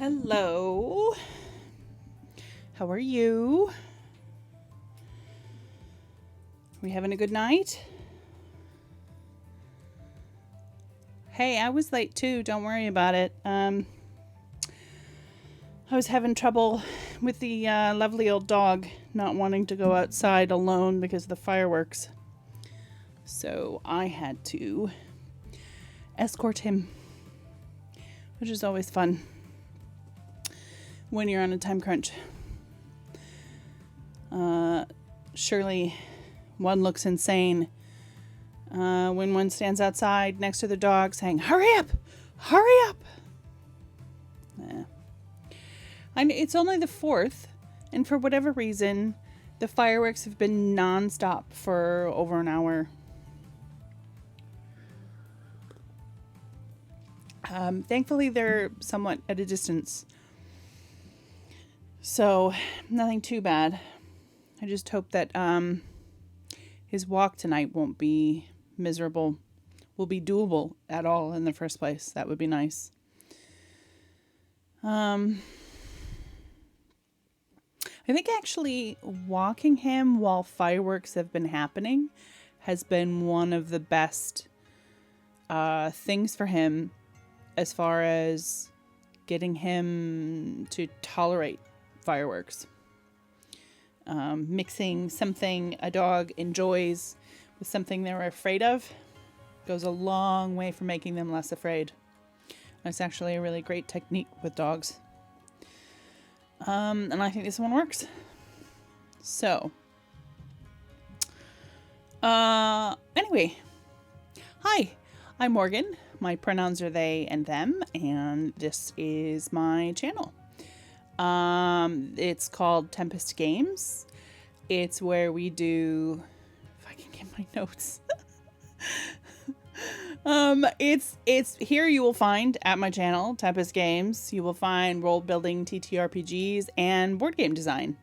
Hello. How are you? We having a good night? Hey, I was late too. Don't worry about it. I was having trouble with the lovely old dog not wanting to go outside alone because of the fireworks. So I had to escort him, which is always fun when you're on a time crunch. Surely one looks insane when one stands outside next to the dog saying, "Hurry up! Hurry up!" It's only the 4th, and for whatever reason, the fireworks have been non-stop for over an hour. Thankfully, they're somewhat at a distance, so nothing too bad. I just hope that his walk tonight won't be miserable, will be doable at all in the first place. That would be nice. I think actually walking him while fireworks have been happening has been one of the best things for him as far as getting him to tolerate fireworks. Mixing something a dog enjoys with something they're afraid of goes a long way for making them less afraid. It's actually a really great technique with dogs. And I think this one works. So, anyway, hi, I'm Morgan. My pronouns are they and them, and this is my channel. It's called Tempest Games. It's where we do, if I can get my notes. It's here you will find at my channel, Tempest Games, you will find role building, TTRPGs, and board game design.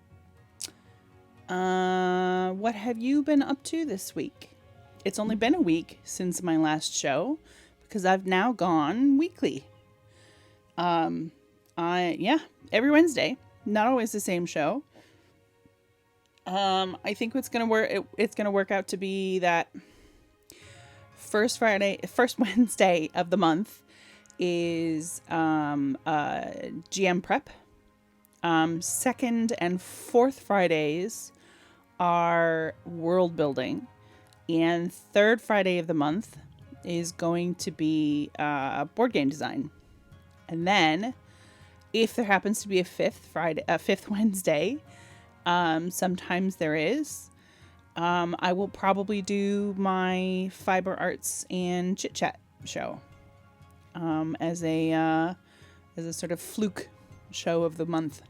What have you been up to this week? It's only been a week since my last show because I've now gone weekly. Every Wednesday, not always the same show. I think it's gonna work out to be that first Wednesday of the month is GM prep. Second and fourth Fridays are world building, and third Friday of the month is going to be board game design. And then, if there happens to be a fifth Wednesday, sometimes there is. I will probably do my fiber arts and chit chat show as a sort of fluke show of the month.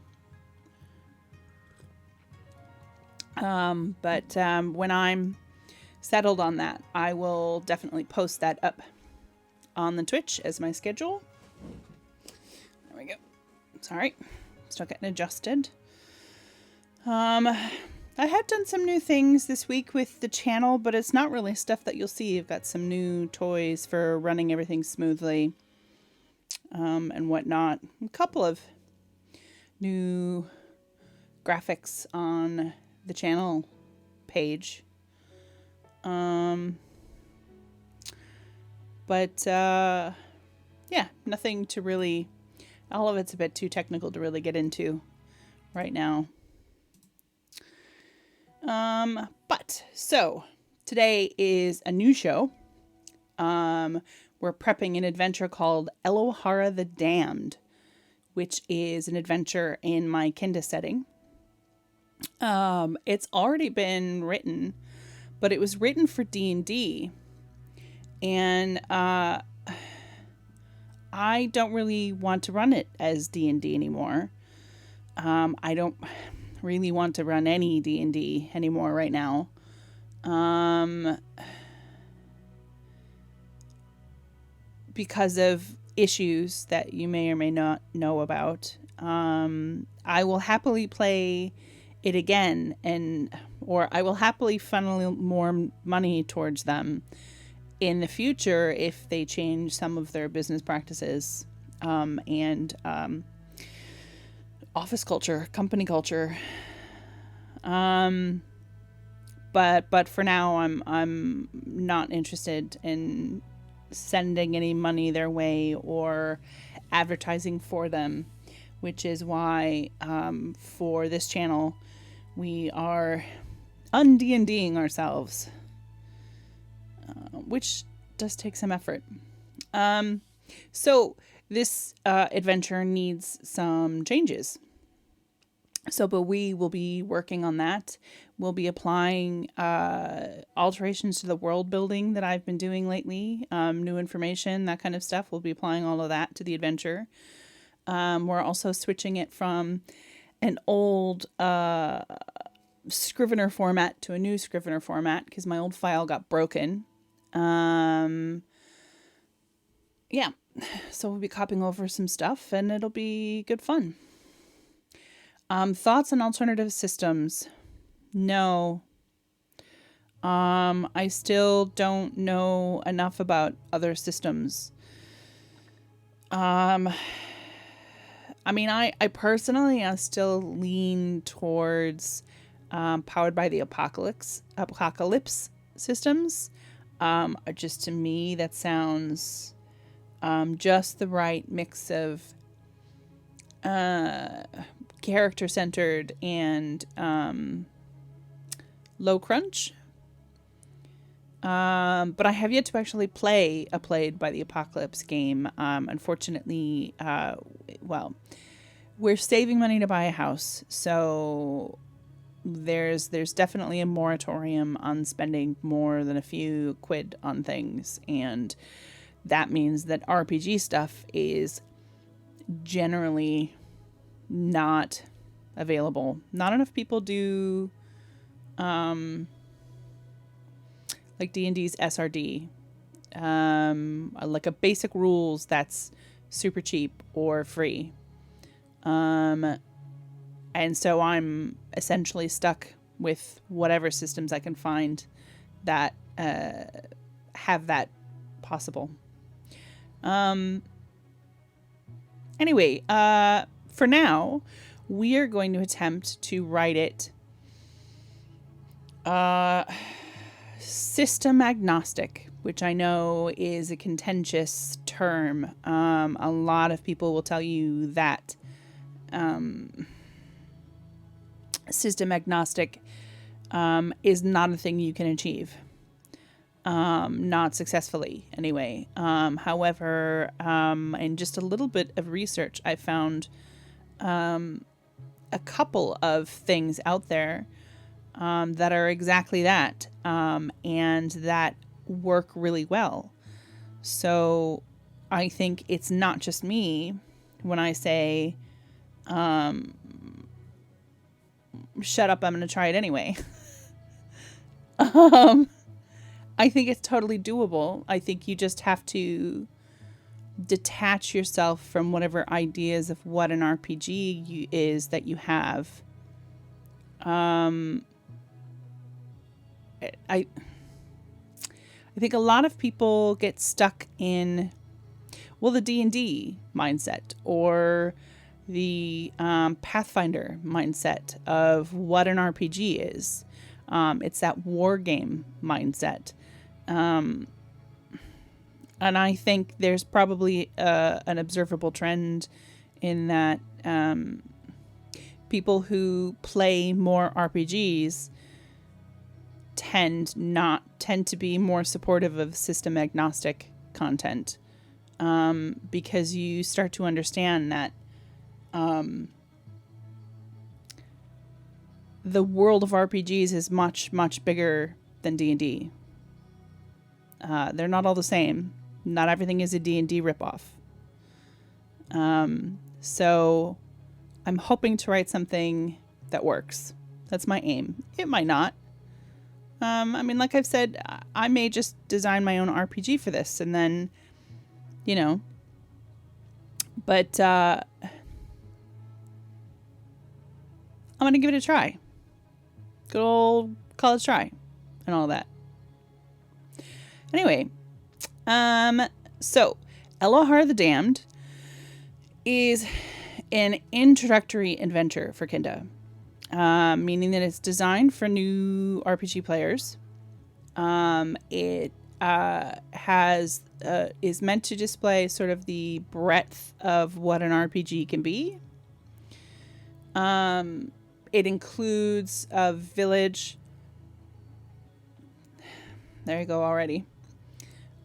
But when I'm settled on that, I will definitely post that up on the Twitch as my schedule. There we go. Sorry, still getting adjusted. I have done some new things this week with the channel, but it's not really stuff that you'll see. I've got some new toys for running everything smoothly, and whatnot. A couple of new graphics on the channel page. Nothing to really, all of it's a bit too technical to really get into right now. So today is a new show. We're prepping an adventure called Eloharra the Damned, which is an adventure in my Kinde setting. It's already been written, but it was written for D&D, and I don't really want to run it as D&D anymore. I don't really want to run any D&D anymore right now. Because of issues that you may or may not know about. I will happily play it again, or I will happily funnel more money towards them in the future if they change some of their business practices, and office culture, company culture. But for now, I'm not interested in sending any money their way or advertising for them, which is why for this channel we are un-D&Ding ourselves, which does take some effort. So this adventure needs some changes. But we will be working on that. We'll be applying alterations to the world building that I've been doing lately, new information, that kind of stuff. We'll be applying all of that to the adventure. We're also switching it from an old Scrivener format to a new Scrivener format because my old file got broken. Yeah, so we'll be copying over some stuff and it'll be good fun. Thoughts on alternative systems? No. I still don't know enough about other systems. I personally, I still lean towards powered by the apocalypse systems. Just to me, that sounds just the right mix of character-centered and low crunch. But I have yet to actually play a Played by the Apocalypse game. Unfortunately, we're saving money to buy a house, so there's definitely a moratorium on spending more than a few quid on things, and that means that RPG stuff is generally not available. Not enough people do like D&D's SRD, like a basic rules that's super cheap or free, and so I'm essentially stuck with whatever systems I can find that have that possible. Anyway, for now, we are going to attempt to write it system agnostic, which I know is a contentious term. A lot of people will tell you that system agnostic is not a thing you can achieve. Not successfully, anyway. However, in just a little bit of research, I found a couple of things out there that are exactly that, and that work really well. So I think it's not just me when I say, shut up, I'm going to try it anyway. I think it's totally doable. I think you just have to detach yourself from whatever ideas of what an RPG is that you have. I think a lot of people get stuck in, the D&D mindset or the Pathfinder mindset of what an RPG is. It's that war game mindset. And I think there's probably an observable trend in that people who play more RPGs tend to be more supportive of system agnostic content, because you start to understand that the world of RPGs is much, much bigger than D&D. They're not all the same. Not everything is a D&D ripoff. So I'm hoping to write something that works. That's my aim. It might not. Like I've said, I may just design my own RPG for this and then, but I'm going to give it a try. Good old college try and all that. Anyway, so Eloharra the Damned is an introductory adventure for Kinde, meaning that it's designed for new RPG players. It is meant to display sort of the breadth of what an RPG can be. It includes a village. There you go already.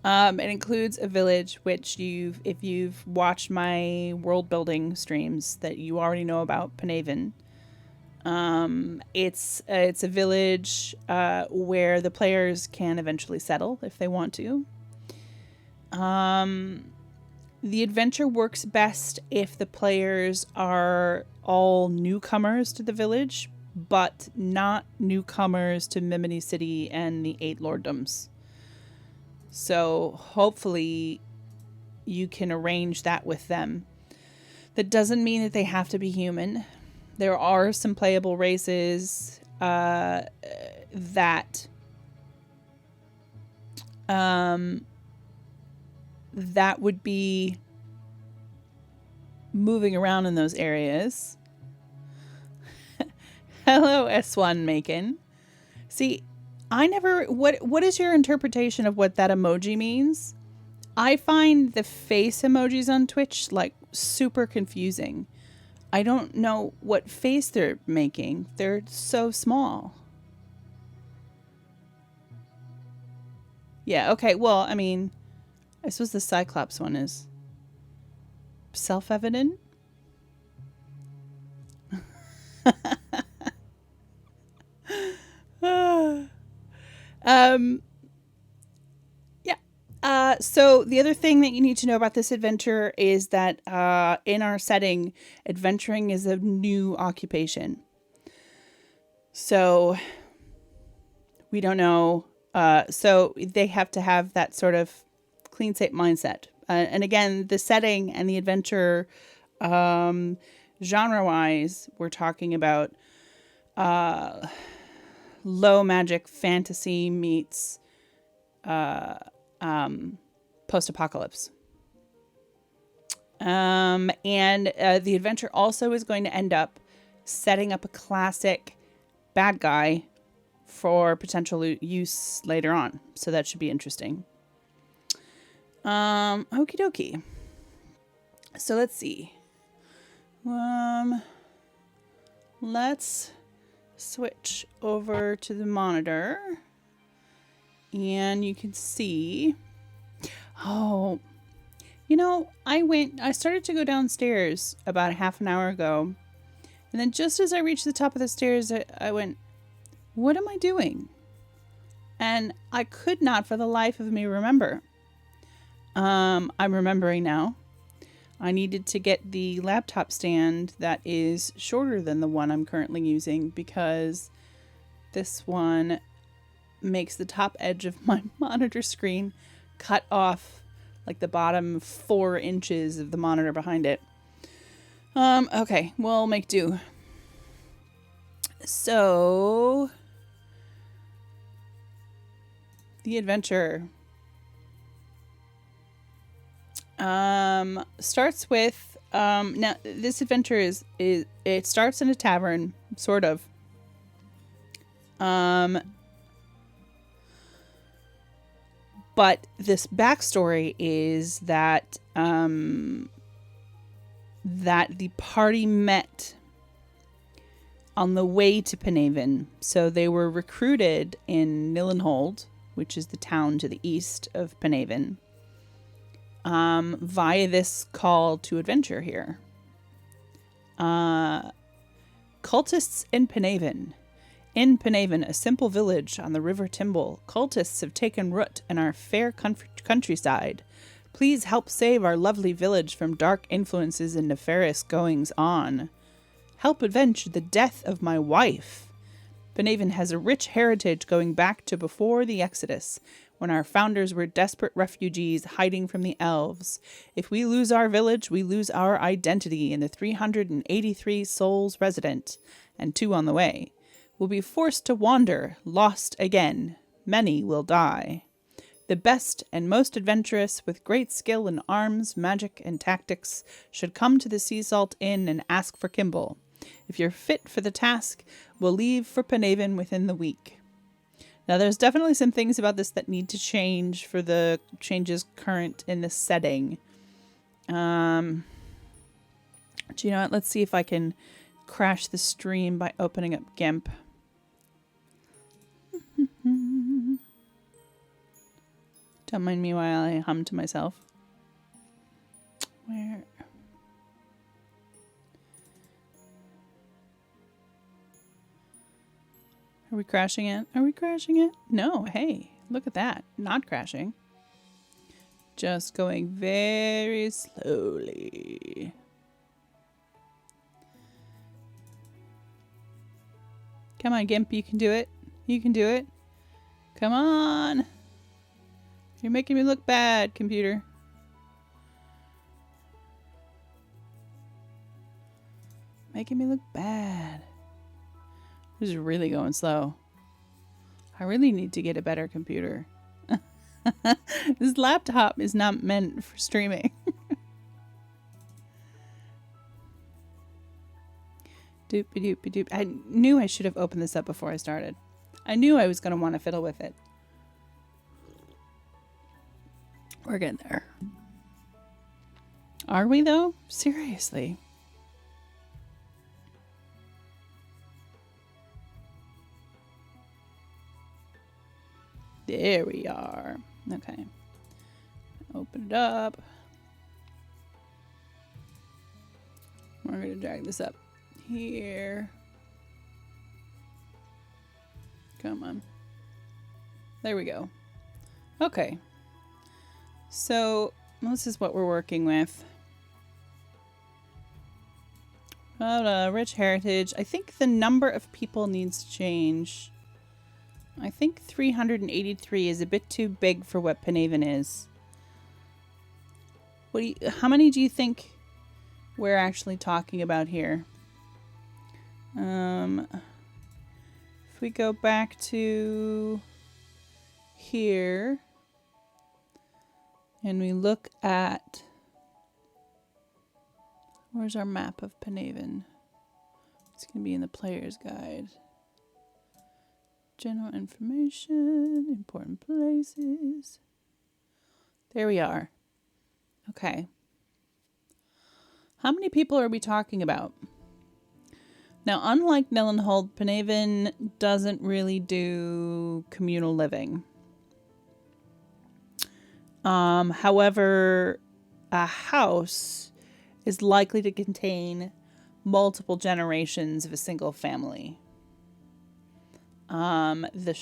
It includes a village which if you've watched my world building streams, that you already know about Penaven. It's a village where the players can eventually settle if they want to. The adventure works best if the players are all newcomers to the village, but not newcomers to Mimini City and the 8 lorddoms. So hopefully you can arrange that with them. That doesn't mean that they have to be human. There are some playable races that would be moving around in those areas. Hello, S1 Macon. See, what is your interpretation of what that emoji means? I find the face emojis on Twitch like super confusing. I don't know what face they're making. They're so small. Yeah, okay. Well, I mean, I suppose the Cyclops one is self-evident. Yeah. So the other thing that you need to know about this adventure is that in our setting, adventuring is a new occupation. So we don't know. So they have to have that sort of clean slate mindset. And again, the setting and the adventure, genre-wise, we're talking about low magic fantasy meets post-apocalypse. And the adventure also is going to end up setting up a classic bad guy for potential use later on. So that should be interesting. Okie dokie. So let's see. Let's switch over to the monitor. And you can see. Oh, you know, I started to go downstairs about a half an hour ago. And then just as I reached the top of the stairs, I went, what am I doing? And I could not for the life of me remember. I'm remembering now. I needed to get the laptop stand that is shorter than the one I'm currently using, because this one makes the top edge of my monitor screen cut off like the bottom 4 inches of the monitor behind it. Okay, we'll make do. So the adventure starts with now this adventure is it starts in a tavern, sort of. But this backstory is that that the party met on the way to Penaven. So they were recruited in Nillenhold, which is the town to the east of Penaven, via this call to adventure here. Cultists in Penaven. In Penaven, a simple village on the River Timble, cultists have taken root in our fair countryside. Please help save our lovely village from dark influences and nefarious goings-on. Help avenge the death of my wife. Penaven has a rich heritage going back to before the Exodus, when our founders were desperate refugees hiding from the elves. If we lose our village, we lose our identity in the 383 souls resident, and 2 on the way. We'll be forced to wander, lost again. Many will die. The best and most adventurous, with great skill in arms, magic, and tactics, should come to the Sea Salt Inn and ask for Kimball. If you're fit for the task, we'll leave for Penhaven within the week. Now, there's definitely some things about this that need to change for the changes current in the setting. Do you know what? Let's see if I can crash the stream by opening up GIMP. Don't mind me while I hum to myself. Where? Are we crashing it? Are we crashing it? No, hey, look at that. Not crashing. Just going very slowly. Come on, GIMP, you can do it. You can do it. Come on. You're making me look bad, computer. Making me look bad. This is really going slow. I really need to get a better computer. This laptop is not meant for streaming. Doop-a-doop-a-doop. I knew I should have opened this up before I started. I knew I was going to want to fiddle with it. We're getting there. Are we, though? Seriously. There we are. Okay. Open it up. We're going to drag this up here. Come on. There we go. Okay. So, this is what we're working with. Rich heritage. I think the number of people needs to change. I think 383 is a bit too big for what Penhaven is. How many do you think we're actually talking about here? If we go back to here and we look at, where's our map of Penhaven? It's going to be in the player's guide. General information, important places. There we are. Okay. How many people are we talking about? Now, unlike Nillenhold, Penhaven doesn't really do communal living. However, a house is likely to contain multiple generations of a single family. The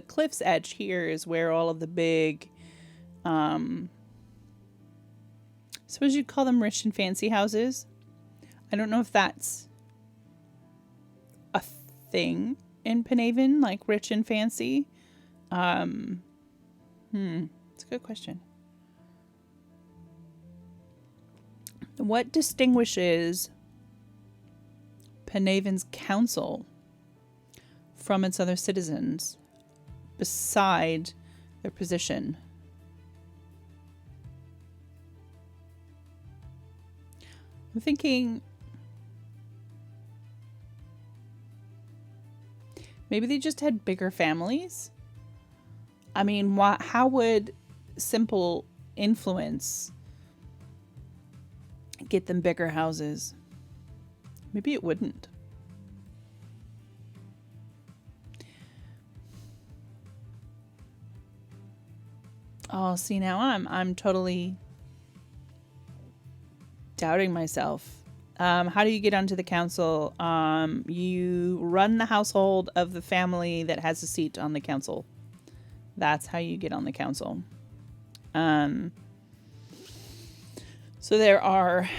cliff's edge here is where all of the big, suppose you'd call them rich and fancy houses. I don't know if that's a thing in Penhaven, like rich and fancy. It's a good question. What distinguishes Penhaven's council from its other citizens beside their position? I'm thinking maybe they just had bigger families. I mean, how would simple influence get them bigger houses? Maybe it wouldn't. Oh, see, now I'm totally doubting myself. How do you get onto the council? You run the household of the family that has a seat on the council. That's how you get on the council. So there are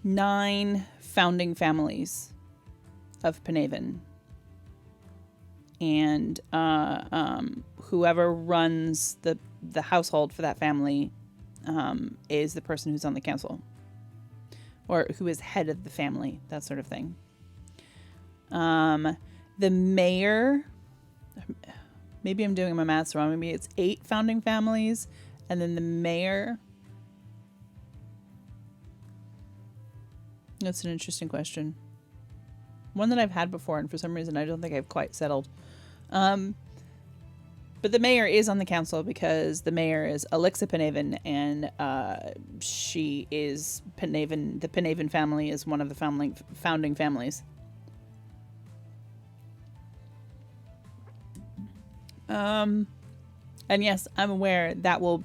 9 founding families of Penhaven. And whoever runs the household for that family is the person who's on the council. Or who is head of the family, that sort of thing. The mayor, Maybe I'm doing my maths wrong. Maybe it's 8 founding families, and then the mayor. That's an interesting question. One that I've had before, and for some reason I don't think I've quite settled. But the mayor is on the council because the mayor is Alexa Penhaven, and she is Penhaven. The Penhaven family is one of the founding families. And yes, I'm aware that will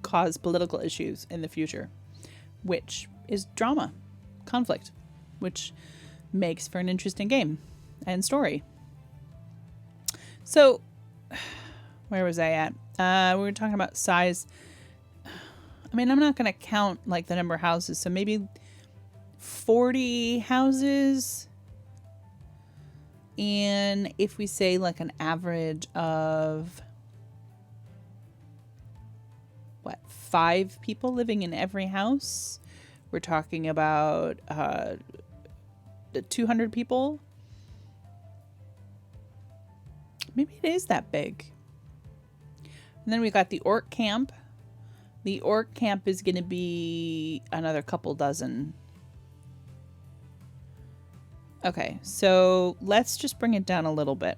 cause political issues in the future, which is drama, conflict, which makes for an interesting game and story. So, where was I at? We were talking about size. I mean, I'm not going to count like the number of houses, so maybe 40 houses. And if we say like an average of 5 people living in every house, we're talking about 200 people. Maybe it is that big. And then we got the orc camp. The orc camp is going to be another couple dozen. Okay, so let's just bring it down a little bit.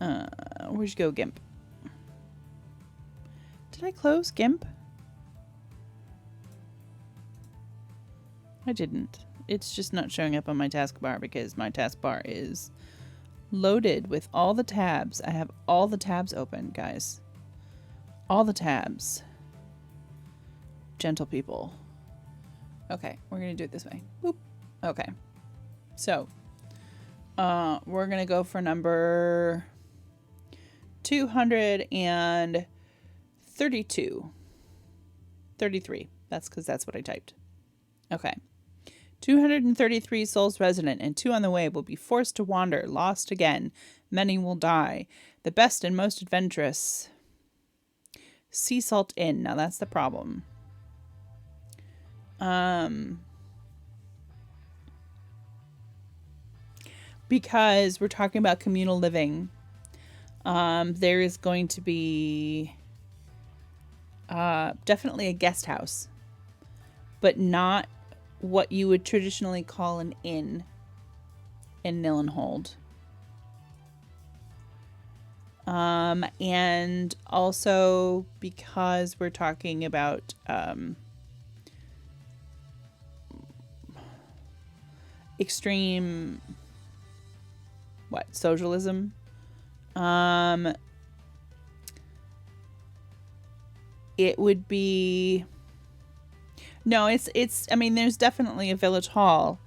Where'd you go, Gimp? Did I close Gimp? I didn't. It's just not showing up on my taskbar because my taskbar is loaded with all the tabs. I have all the tabs open, guys. All the tabs. Gentle people. Okay, we're going to do it this way. Boop. Okay. So, we're going to go for number 232. 33. That's because that's what I typed. Okay. 233 souls resident and 2 on the way will be forced to wander, lost again. Many will die. The best and most adventurous. Sea Salt Inn. Now that's the problem. Because we're talking about communal living. There is going to be definitely a guest house, but not what you would traditionally call an inn in Nillenhold. And also because we're talking about extreme socialism. It would be it's I mean, there's definitely a village hall,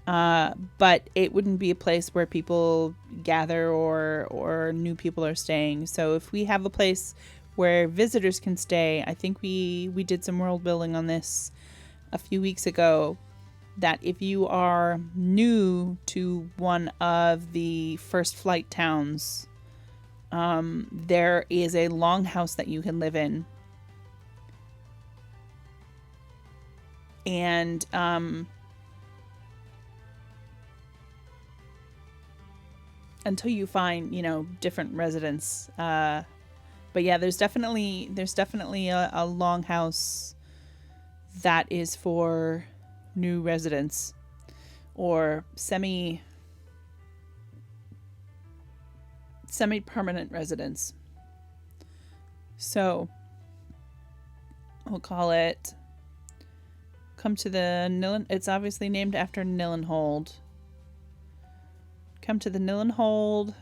but it wouldn't be a place where people gather or new people are staying. So if we have a place where visitors can stay, I think we did some world building on this a few weeks ago, that if you are new to one of the first flight towns, there is a longhouse that you can live in. And until you find, different residents. But yeah, there's definitely a longhouse that is for new residents or semi-permanent residents. So we'll call it come to the it's obviously named after Nillenhold. Come to the Nillenhold.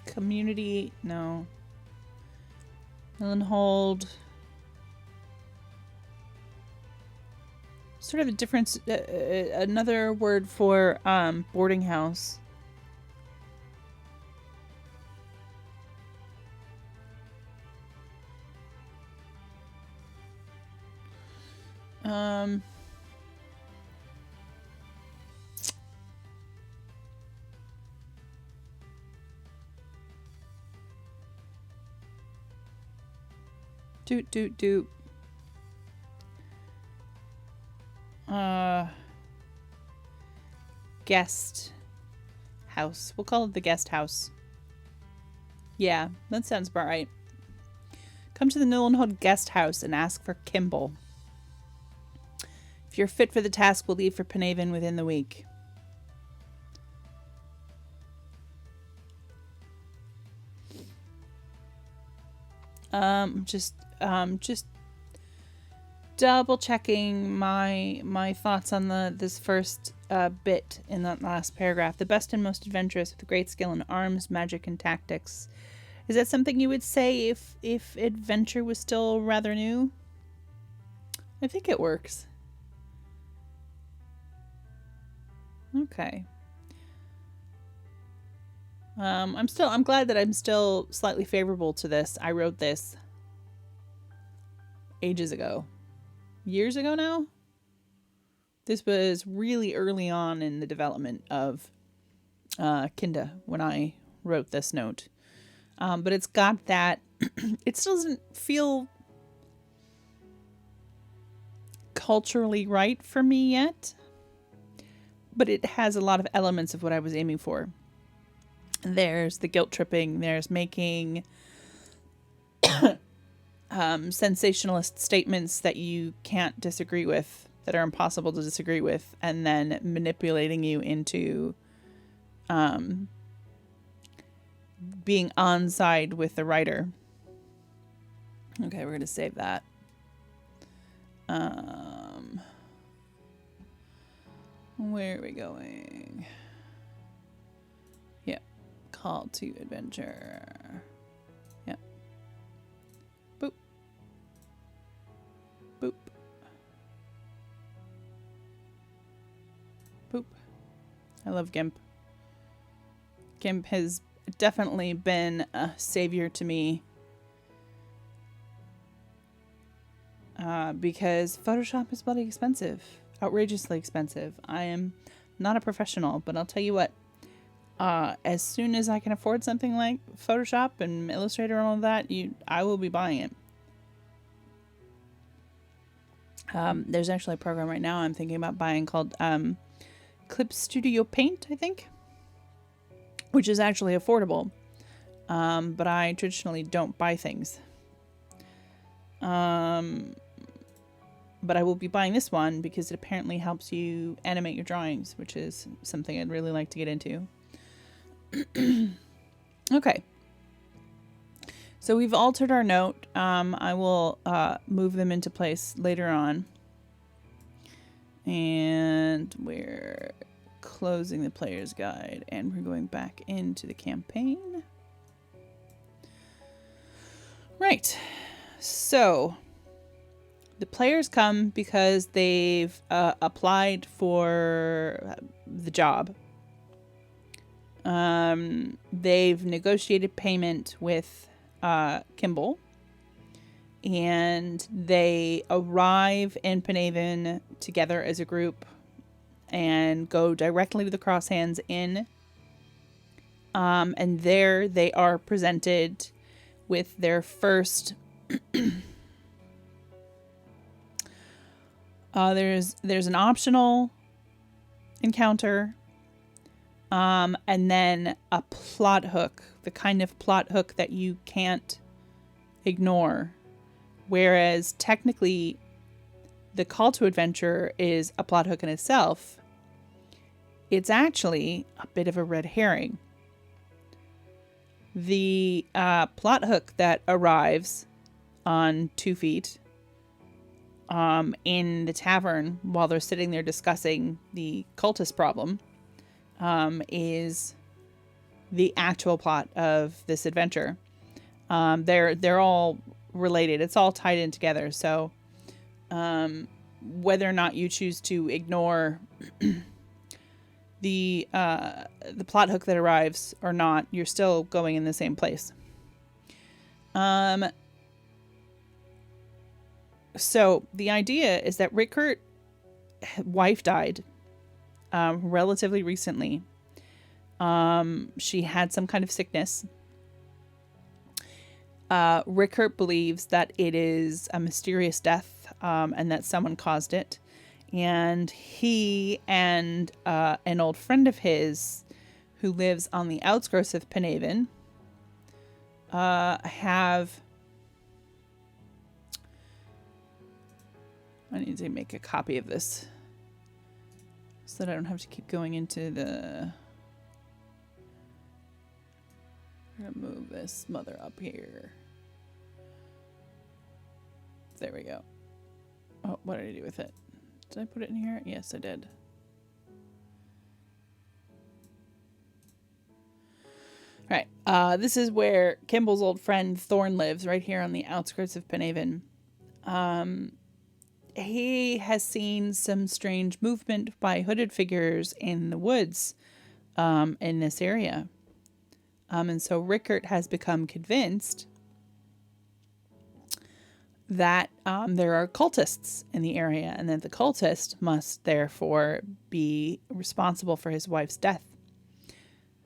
Community, no. Nillenhold. Sort of a difference, another word for boarding house. Doot, doot, doot. Guest house. We'll call it the guest house. Yeah, that sounds about right. Come to the Nullenhood guest house and ask for Kimball. If you're fit for the task, we'll leave for Penhaven within the week. Just double checking my thoughts on this first bit in that last paragraph. The best and most adventurous with great skill in arms, magic, and tactics. Is that something you would say if adventure was still rather new? I think it works. Okay. I'm glad that I'm still slightly favorable to this. I wrote this ages ago. Years ago now? This was really early on in the development of Kinde when I wrote this note. But it's got that... it still doesn't feel culturally right for me yet. But it has a lot of elements of what I was aiming for. There's the guilt tripping. There's making sensationalist statements that you can't disagree with, that are impossible to disagree with, and then manipulating you into being on side with the writer. Okay, we're going to save that. Where are we going? Yep. Call to adventure. Yep. Boop. Boop. Boop. I love GIMP. GIMP has definitely been a savior to me. Because Photoshop is bloody expensive. Outrageously expensive. I am not a professional, but I'll tell you what. As soon as I can afford something like Photoshop and Illustrator and all of that, I will be buying it. There's actually a program right now I'm thinking about buying called Clip Studio Paint, I think, which is actually affordable. But I traditionally don't buy things. But I will be buying this one because it apparently helps you animate your drawings, which is something I'd really like to get into. Okay. So we've altered our note. I will move them into place later on. And we're closing the player's guide and we're going back into the campaign. Right. So the players come because they've applied for the job. They've negotiated payment with Kimball, and they arrive in Penhaven together as a group and go directly to the Cross Hands Inn. And there they are presented with their first there's an optional encounter, and then a plot hook, the kind of plot hook that you can't ignore. Whereas technically the call to adventure is a plot hook in itself, it's actually a bit of a red herring. The plot hook that arrives on 2 feet in the tavern while they're sitting there discussing the cultist problem is the actual plot of this adventure. They're all related. It's all tied in together. So whether or not you choose to ignore the plot hook that arrives or not, you're still going in the same place. So the idea is that Rickert's wife died relatively recently. She had some kind of sickness. Rickert believes that it is a mysterious death, and that someone caused it. And he and an old friend of his who lives on the outskirts of Penhaven have... I need to make a copy of this so that I don't have to keep going into the... I'm going to move this mother up here. There we go. Oh, what did I do with it? Did I put it in here? Yes, I did. All right. This is where Kimball's old friend Thorn lives, right here on the outskirts of Penhaven. He has seen some strange movement by hooded figures in the woods in this area. And so Rickert has become convinced that there are cultists in the area, and that the cultist must therefore be responsible for his wife's death.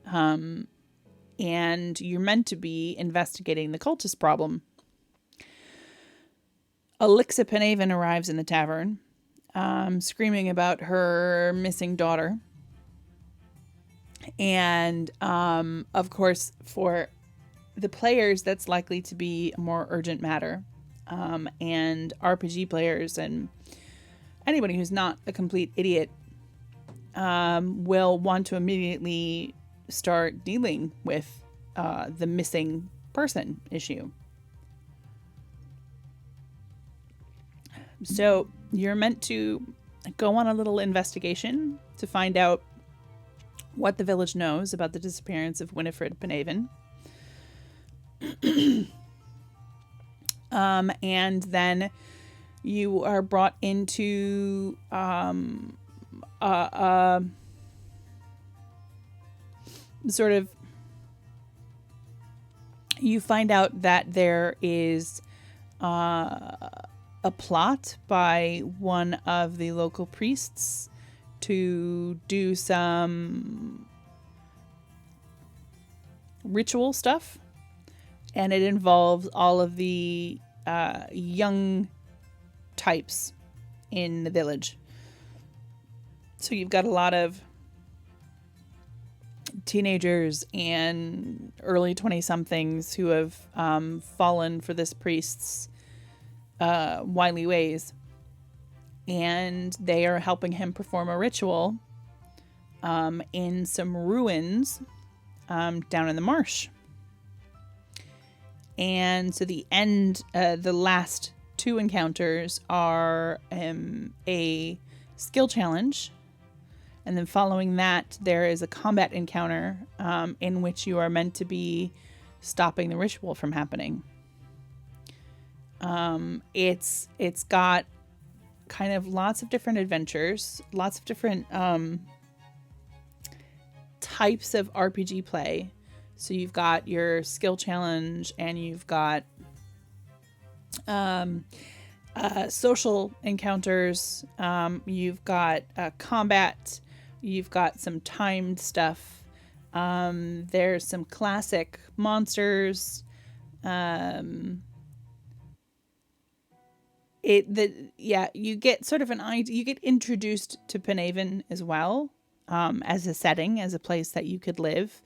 And you're meant to be investigating the cultist problem. Elixa Penhaven arrives in the tavern, screaming about her missing daughter. And, of course, for the players, that's likely to be a more urgent matter. And RPG players and anybody who's not a complete idiot will want to immediately start dealing with the missing person issue. So you're meant to go on a little investigation to find out what the village knows about the disappearance of Winifred Penhaven. And then you are brought into sort of... You find out that there is a plot by one of the local priests to do some ritual stuff, and it involves all of the young types in the village. So you've got a lot of teenagers and early 20-somethings who have fallen for this priest's wily ways, and they are helping him perform a ritual in some ruins down in the marsh. And so the last two encounters are a skill challenge, and then following that there is a combat encounter in which you are meant to be stopping the ritual from happening. It's got kind of lots of different adventures, lots of different types of RPG play. So you've got your skill challenge, and you've got social encounters, you've got combat, you've got some timed stuff, there's some classic monsters, you get sort of an idea. You get introduced to Penhaven as well, as a setting, as a place that you could live.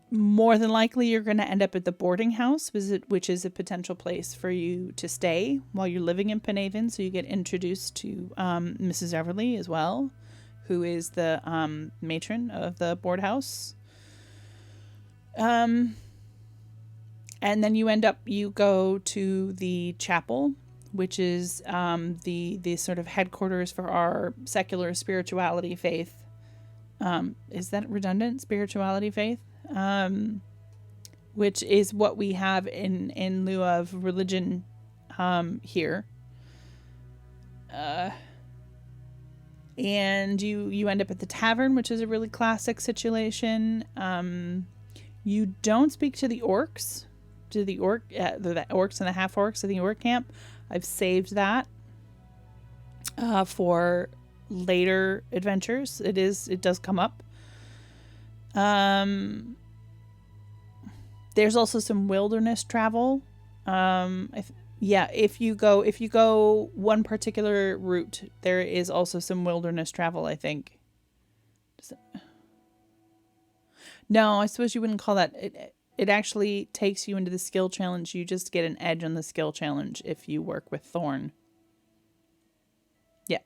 More than likely, you're going to end up at the boarding house, which is a potential place for you to stay while you're living in Penhaven. So you get introduced to Mrs. Everly as well, who is the matron of the board house. And then you go to the chapel, which is the sort of headquarters for our secular spirituality faith. Is that redundant? Spirituality faith? Which is what we have in lieu of religion here. And you end up at the tavern, which is a really classic situation. You don't speak to the orcs. The orcs and the half orcs of the orc camp. I've saved that for later adventures. It does come up. There's also some wilderness travel. Yeah, if you go one particular route, there is also some wilderness travel, I think. No, I suppose you wouldn't call that. It actually takes you into the skill challenge. You just get an edge on the skill challenge if you work with Thorn. Yeah.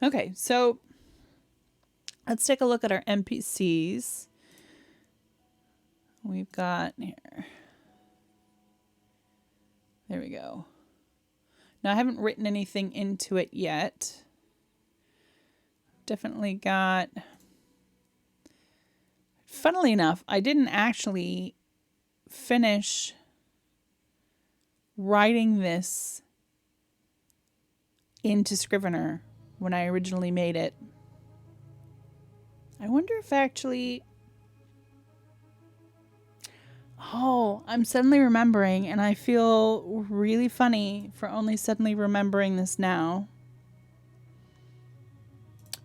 Okay, so let's take a look at our NPCs. We've got here. There we go. Now, I haven't written anything into it yet. Definitely got... Funnily enough, I didn't actually finish writing this into Scrivener when I originally made it. I wonder if actually... Oh, I'm suddenly remembering, and I feel really funny for only suddenly remembering this now.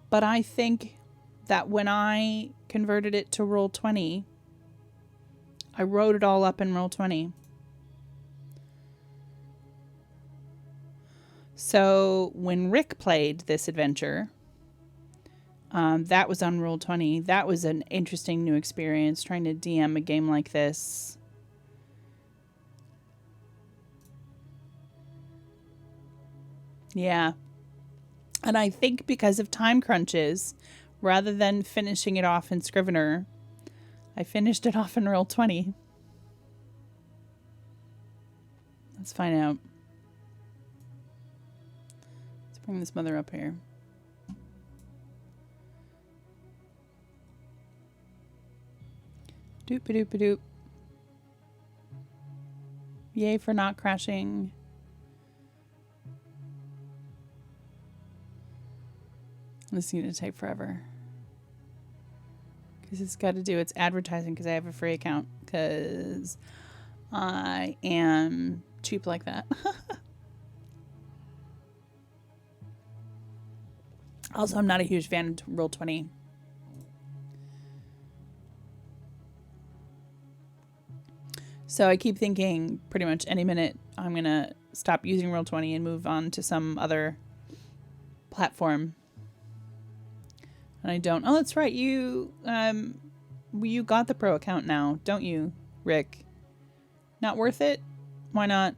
But I think that when I converted it to Roll20, I wrote it all up in Roll20. So when Rick played this adventure, that was on Roll20. That was an interesting new experience, trying to DM a game like this. Yeah. And I think because of time crunches, rather than finishing it off in Scrivener, I finished it off in Roll20. Let's find out. Let's bring this mother up here. Doop-a-doop-a-doop. Yay for not crashing. This is going to take forever. Because it's got to do its advertising because I have a free account. Because I am cheap like that. Also, I'm not a huge fan of Roll20. So I keep thinking pretty much any minute I'm going to stop using Roll20 and move on to some other platform. And I don't. Oh, that's right. You got the pro account now, don't you, Rick? Not worth it? Why not?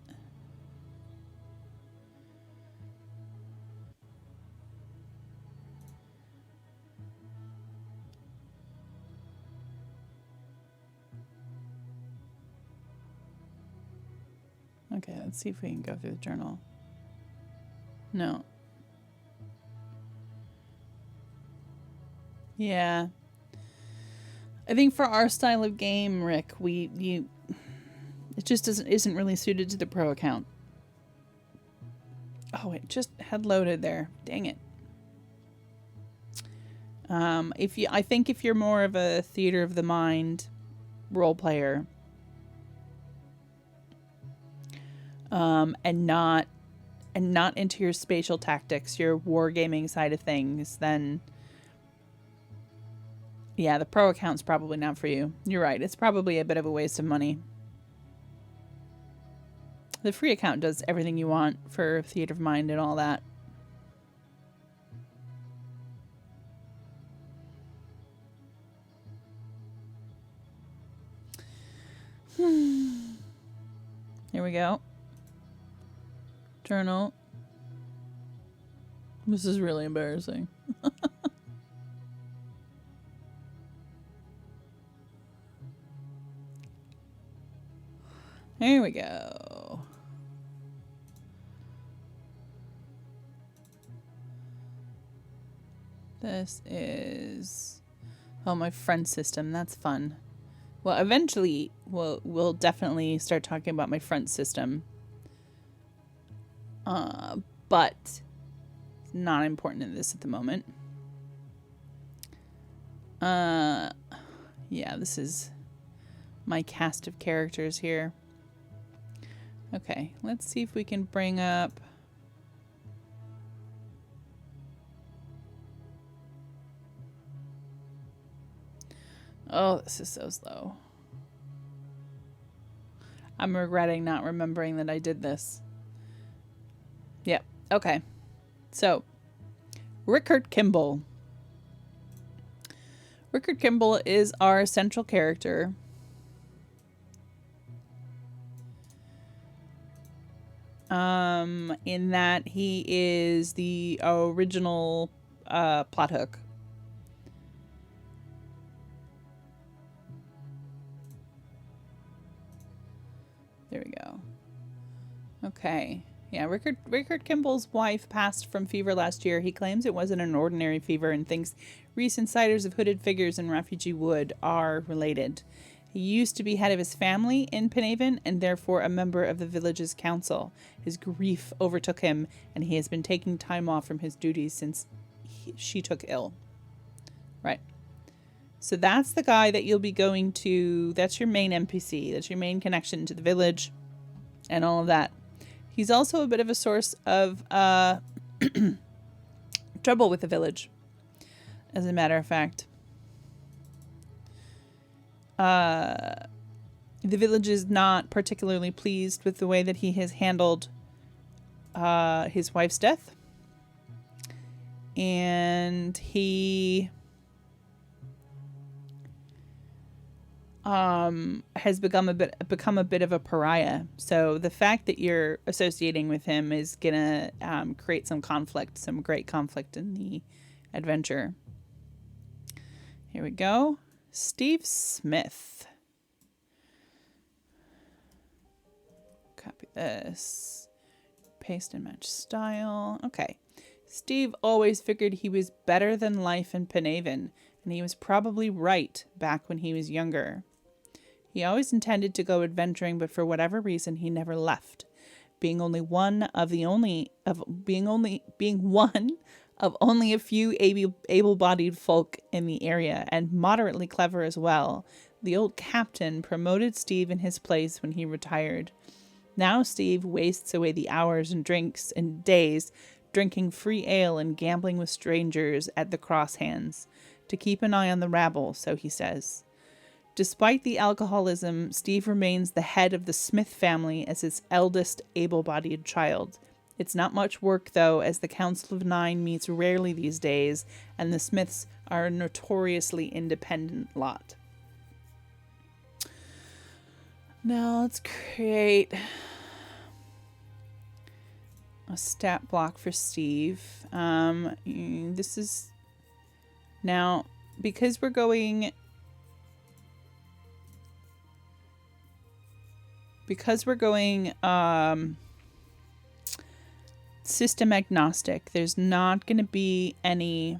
Okay, let's see if we can go through the journal. No. Yeah. I think for our style of game, Rick, it just isn't really suited to the pro account. Oh, it just had loaded there. Dang it. I think if you're more of a theater of the mind role player, and not into your spatial tactics, your wargaming side of things, then yeah, the pro account's probably not for you. You're right. It's probably a bit of a waste of money. The free account does everything you want for theater of mind and all that. Here we go. Journal. This is really embarrassing. Here we go. This is... Oh, my friend system. That's fun. Well, eventually, we'll definitely start talking about my front system. But it's not important in this at the moment. Yeah, this is my cast of characters here. Okay, let's see if we can bring up... Oh, this is so slow. I'm regretting not remembering that I did this. Yep. Okay. So, Rickard Kimball. Rickard Kimball is our central character. In that he is the original plot hook. There we go. Okay. Yeah, Rickard Kimball's wife passed from fever last year. He claims it wasn't an ordinary fever and thinks recent sightings of hooded figures in Refugee Wood are related. He used to be head of his family in Penhaven and therefore a member of the village's council. His grief overtook him, and he has been taking time off from his duties since she took ill. Right. So that's the guy that you'll be going to. That's your main NPC. That's your main connection to the village and all of that. He's also a bit of a source of trouble with the village, as a matter of fact. The village is not particularly pleased with the way that he has handled his wife's death. And he has become a bit of a pariah. So the fact that you're associating with him is gonna create some conflict, some great conflict in the adventure. Here we go. Steve Smith. Copy this. Paste and match style. Okay. Steve always figured he was better than life in Penhaven, and he was probably right back when he was younger. He always intended to go adventuring, but for whatever reason, he never left. Being one of only a few able-bodied folk in the area, and moderately clever as well, the old captain promoted Steve in his place when he retired. Now Steve wastes away the hours and drinks and days drinking free ale and gambling with strangers at the cross hands, to keep an eye on the rabble, so he says. Despite the alcoholism, Steve remains the head of the Smith family as its eldest able-bodied child. It's not much work, though, as the Council of Nine meets rarely these days, and the Smiths are a notoriously independent lot. Now let's create a stat block for Steve. This is now because we're going system agnostic. There's not going to be any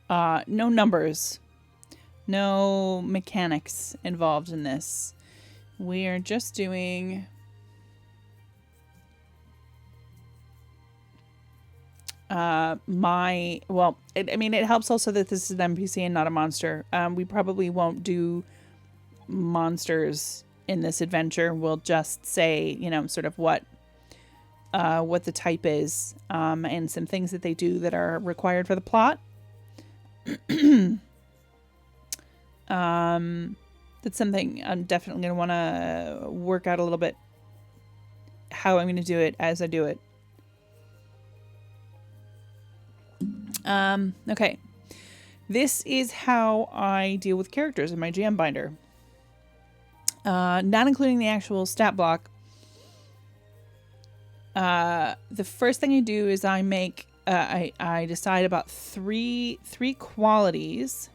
no numbers, no mechanics involved in this. We are just doing it helps also that this is an NPC and not a monster. We probably won't do monsters in this adventure. We'll just say, sort of what the type is, and some things that they do that are required for the plot. That's something I'm definitely going to want to work out a little bit, how I'm going to do it as I do it. Okay. This is how I deal with characters in my GM binder. Not including the actual stat block. The first thing I do is I make, I decide about three qualities.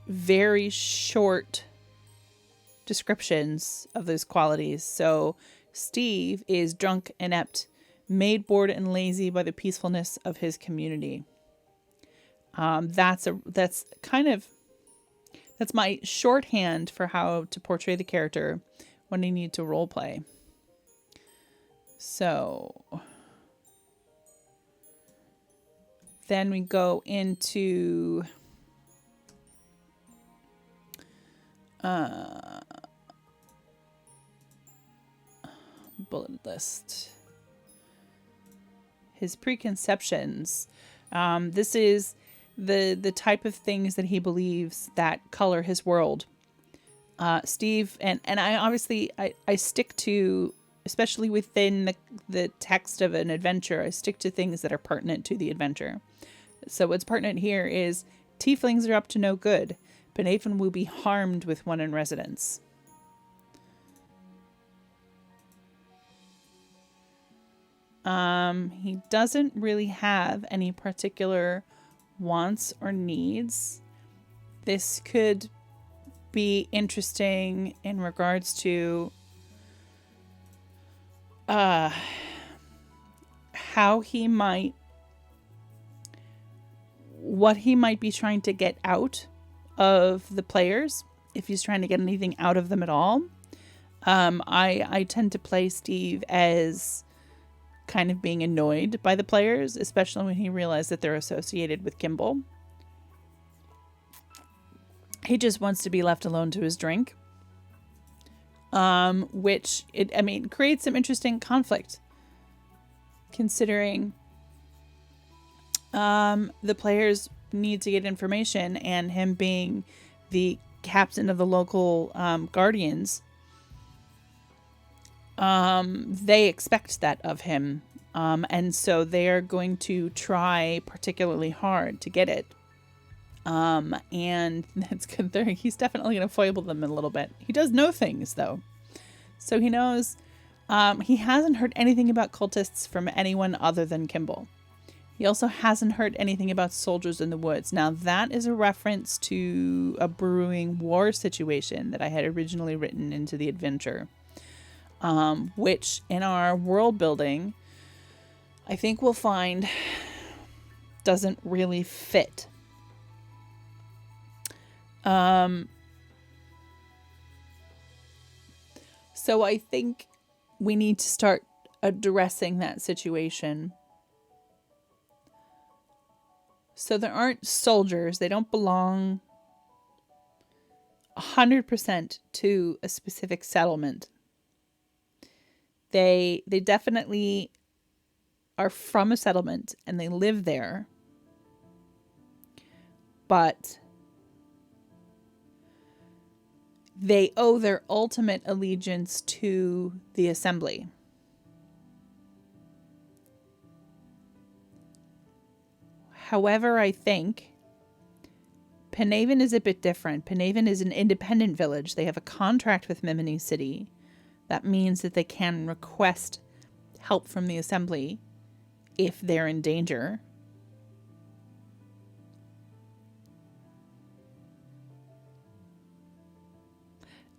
Very short descriptions of those qualities. So Steve is drunk, inept, made bored and lazy by the peacefulness of his community. That's my shorthand for how to portray the character when I need to role play. So then we go into bullet list. His preconceptions. This is the type of things that he believes that color his world. Steve, and I obviously, I stick to, especially within the text of an adventure, I stick to things that are pertinent to the adventure. So what's pertinent here is tieflings are up to no good. Penhaven will be harmed with one in residence. He doesn't really have any particular wants or needs. This could be interesting in regards to what he might be trying to get out of the players, if he's trying to get anything out of them at all. I tend to play Steve as kind of being annoyed by the players, especially when he realizes that they're associated with Kimball. He just wants to be left alone to his drink. Which, creates some interesting conflict, considering the players need to get information, and him being the captain of the local guardians, they expect that of him. And so they are going to try particularly hard to get it. And that's good. He's definitely going to foible them a little bit. He does know things, though. So he knows, he hasn't heard anything about cultists from anyone other than Kimball. He also hasn't heard anything about soldiers in the woods. Now, that is a reference to a brewing war situation that I had originally written into the adventure, which in our world building, I think we'll find doesn't really fit. So I think we need to start addressing that situation. So there aren't soldiers. They don't belong 100% to a specific settlement. They definitely are from a settlement and they live there. But they owe their ultimate allegiance to the assembly. However, I think Penhaven is a bit different. Penhaven is an independent village. They have a contract with Mimini City. That means that they can request help from the assembly if they're in danger.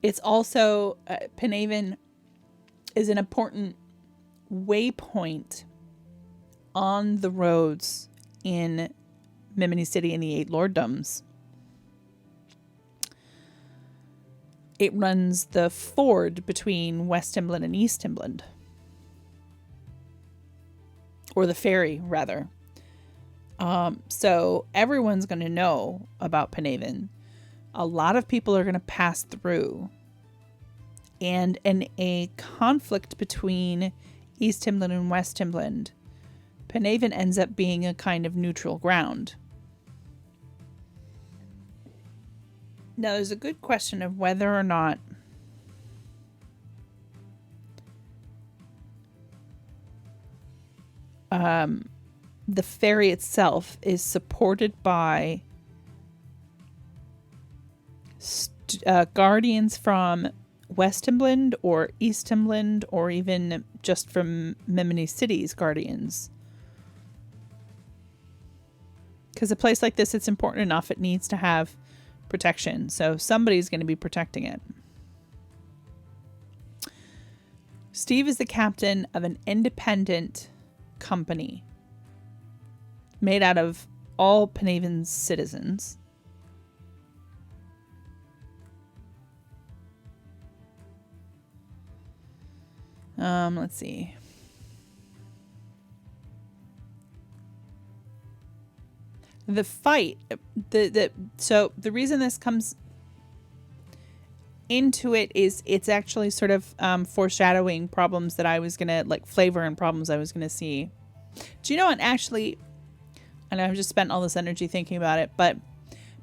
It's also, Penhaven is an important waypoint on the roads in Mimini City and the 8 Lorddoms. It runs the ford between West Timblin and East Timblin. Or the ferry, rather. So everyone's going to know about Penhaven. A lot of people are going to pass through. And in a conflict between East Timblin and West Timblin, Penhaven ends up being a kind of neutral ground. Now, there's a good question of whether or not the ferry itself is supported by guardians from West Timblin or East Timblin, or even just from Mimini City's guardians. Because a place like this, it's important enough, it needs to have protection. So somebody's going to be protecting it. Steve is the captain of an independent company made out of all Penhaven's citizens. Let's see. The fight, so the reason this comes into it is it's actually sort of foreshadowing problems that I was gonna, like, flavor and problems I was gonna see. Do you know what? Actually, and I've just spent all this energy thinking about it, but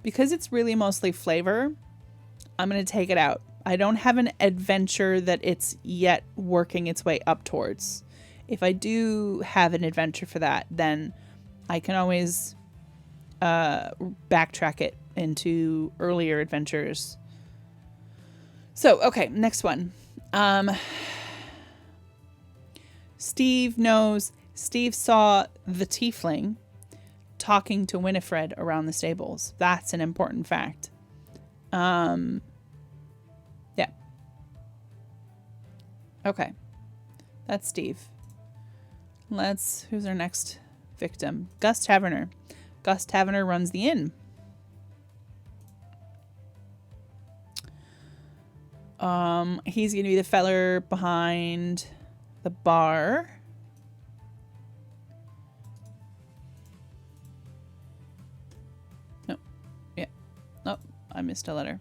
because it's really mostly flavor, I'm going to take it out. I don't have an adventure that it's yet working its way up towards. If I do have an adventure for that, then I can always backtrack it into earlier adventures. So, okay, next one. Steve saw the tiefling talking to Winifred around the stables. That's an important fact. Yeah. Okay. That's Steve. Who's our next victim? Gus Taverner. Gus Taverner runs the inn. He's going to be the feller behind the bar. No. Yeah. Oh, I missed a letter.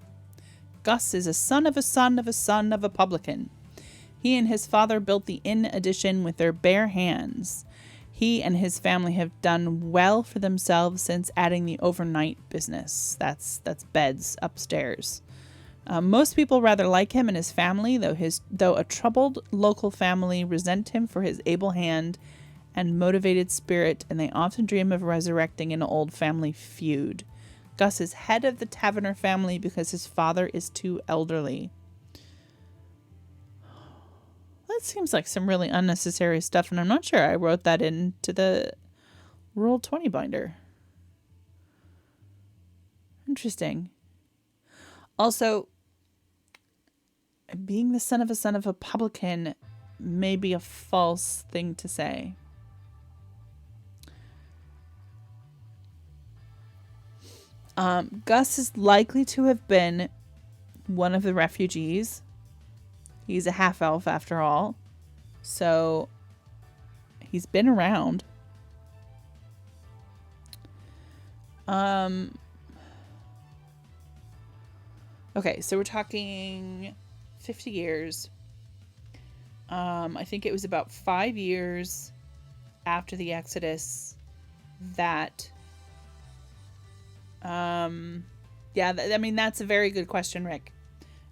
Gus is a son of a son of a son of a publican. He and his father built the inn addition with their bare hands. He and his family have done well for themselves since adding the overnight business. That's beds upstairs. Most people rather like him and his family, though a troubled local family resent him for his able hand and motivated spirit, and they often dream of resurrecting an old family feud. Gus is head of the Taverner family because his father is too elderly. That seems like some really unnecessary stuff, and I'm not sure I wrote that into the Roll20 binder. Interesting. Also, being the son of a publican may be a false thing to say. Gus is likely to have been one of the refugees. He's a half-elf after all. So he's been around. Okay, so we're talking 50 years. I think it was about 5 years after the Exodus that yeah, I mean, that's a very good question, Rick.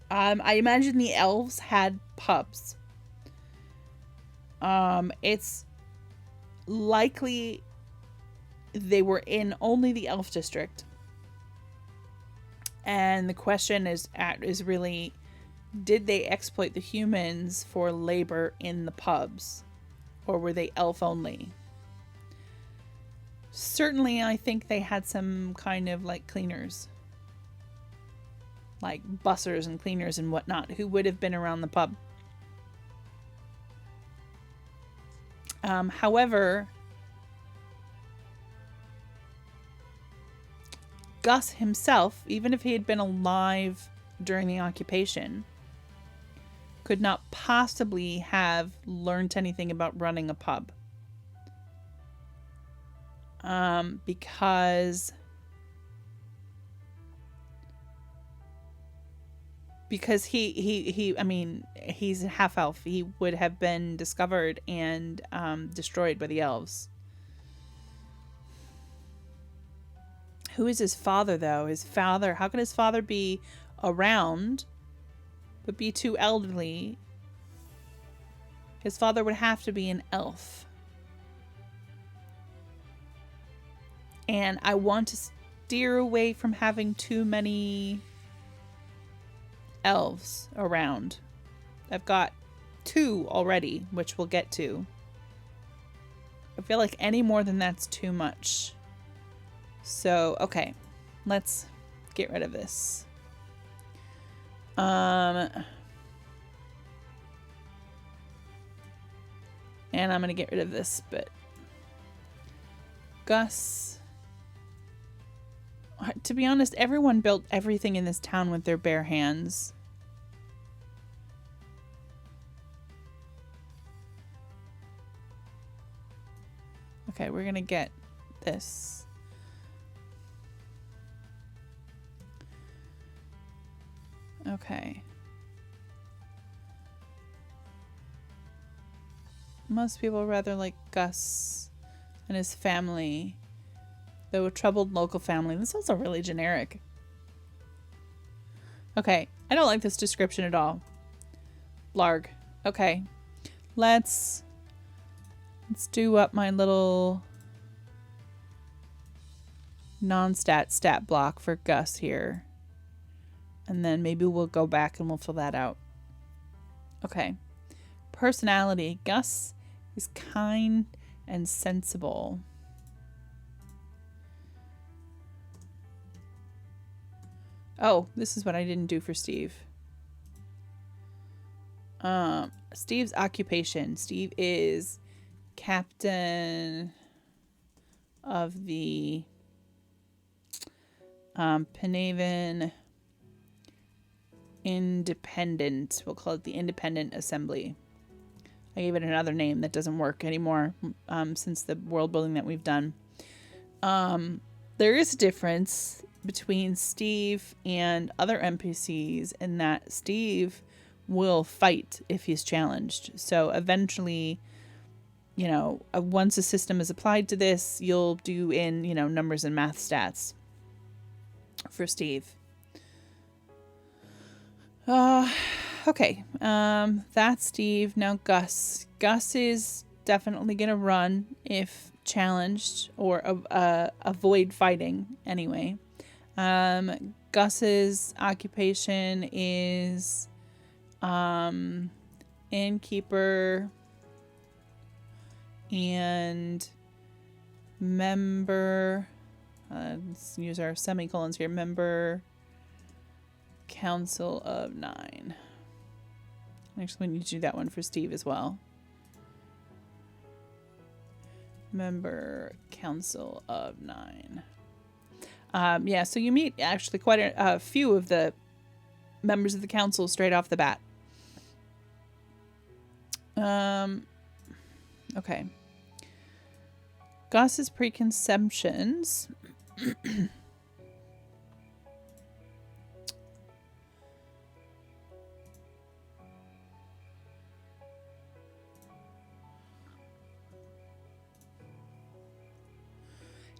I imagine the elves had pubs. It's likely they were in only the elf district. And the question is really, did they exploit the humans for labor in the pubs? Or were they elf only? Certainly, I think they had some kind of like cleaners. Like bussers and cleaners and whatnot who would have been around the pub. However, Gus himself, even if he had been alive during the occupation, could not possibly have learned anything about running a pub. Because he I mean, he's a half elf. He would have been discovered and destroyed by the elves. Who is his father, though? How can his father be around but be too elderly? His father would have to be an elf. And I want to steer away from having too many elves around. I've got 2 already, which we'll get to. I feel like any more than that's too much. So, okay. Let's get rid of this. And I'm going to get rid of this bit. Gus. To be honest, everyone built everything in this town with their bare hands. Okay, we're going to get this. Okay. Most people rather like Gus and his family Though a troubled local family. This is also really generic. Okay. I don't like this description at all. Blarg. Okay. Let's do up my little non-stat stat block for Gus here. And then maybe we'll go back and we'll fill that out. Okay. Personality. Gus is kind and sensible. Oh, this is what I didn't do for Steve. Steve's occupation. Steve is captain of the Penaven Independent. We'll call it the Independent Assembly. I gave it another name that doesn't work anymore since the world building that we've done. There is a difference between Steve and other NPCs in that Steve will fight if he's challenged. So eventually, you know, once a system is applied to this, you'll do in, you know, numbers and math stats for Steve. Okay. That's Steve. Now Gus. Gus is definitely gonna run if challenged or avoid fighting anyway. Gus's occupation is innkeeper and member. Let's use our semicolons here. Member Council of 9. Actually, we need to do that one for Steve as well. Member Council of 9. Yeah, so you meet actually quite a few of the members of the council straight off the bat. Okay. Gus's preconceptions.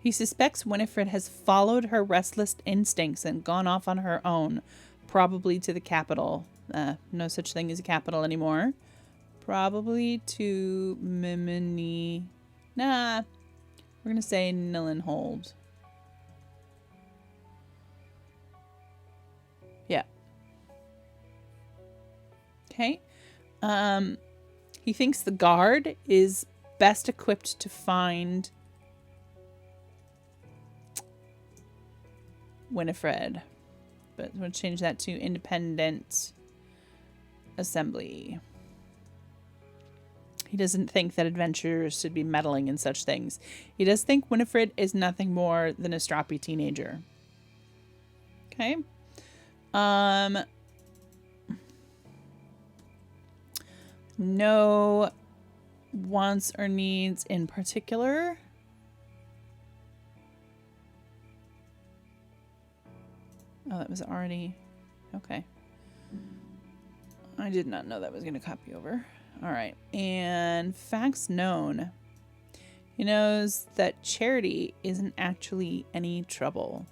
He suspects Winifred has followed her restless instincts and gone off on her own, probably to the capital. No such thing as a capital anymore. Probably to Mimini. Nah, we're going to say Nillenhold. Yeah. Okay. He thinks the guard is best equipped to find Winifred, but we'll change that to Independent Assembly. He doesn't think that adventurers should be meddling in such things. He does think Winifred is nothing more than a stroppy teenager. Okay. No wants or needs in particular. Oh, that was already... Okay. I did not know that was going to copy over. All right. And facts known. He knows that Charity isn't actually any trouble.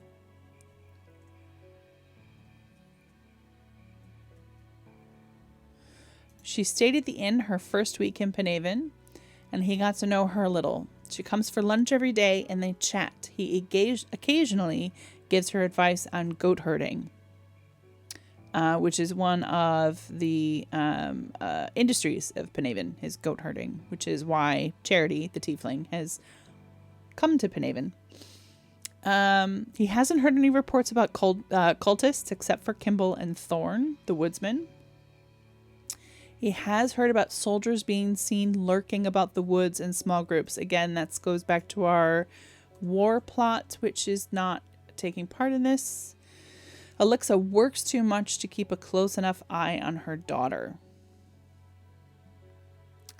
She stayed at the inn her first week in Penaven, and he got to know her a little. She comes for lunch every day, and they chat. He occasionally gives her advice on goat herding, which is one of the industries of Penaven, is goat herding, which is why Charity, the tiefling, has come to Penaven. He hasn't heard any reports about cultists except for Kimball and Thorn, the woodsman. He has heard about soldiers being seen lurking about the woods in small groups. Again, that goes back to our war plot, which is not taking part in this. Alexa works too much to keep a close enough eye on her daughter.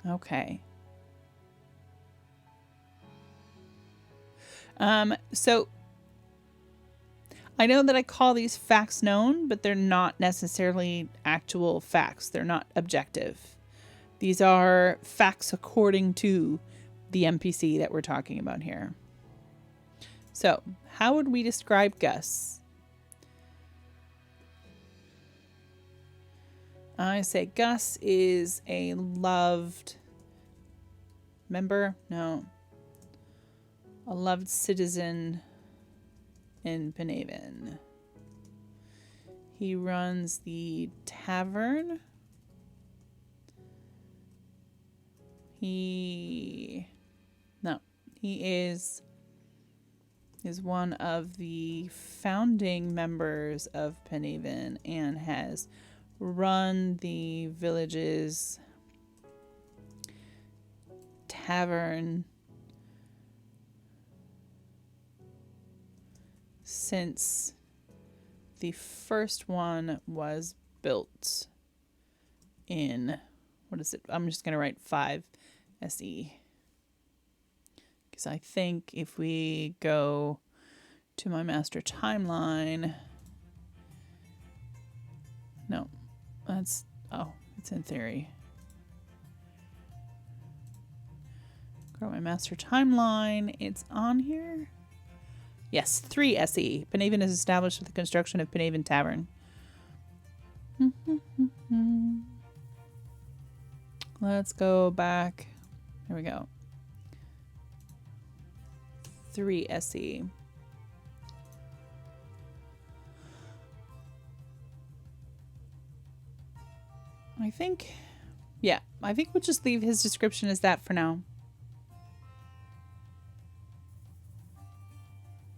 Okay. So I know that I call these facts known, but they're not necessarily actual facts. They're not objective. These are facts according to the NPC that we're talking about here. So, how would we describe Gus? I say Gus is a loved member. No. A loved citizen in Penhaven. He runs the tavern. He is one of the founding members of Penhaven and has run the village's tavern since the first one was built in, what is it? I'm just going to write 5 SE. Because I think if we go to my master timeline, no, that's, oh, it's in theory. Go to my master timeline, it's on here. Yes, 3 SE. Penhaven is established with the construction of Penhaven Tavern. Let's go back. There we go. 3 SE. I think we'll just leave his description as that for now.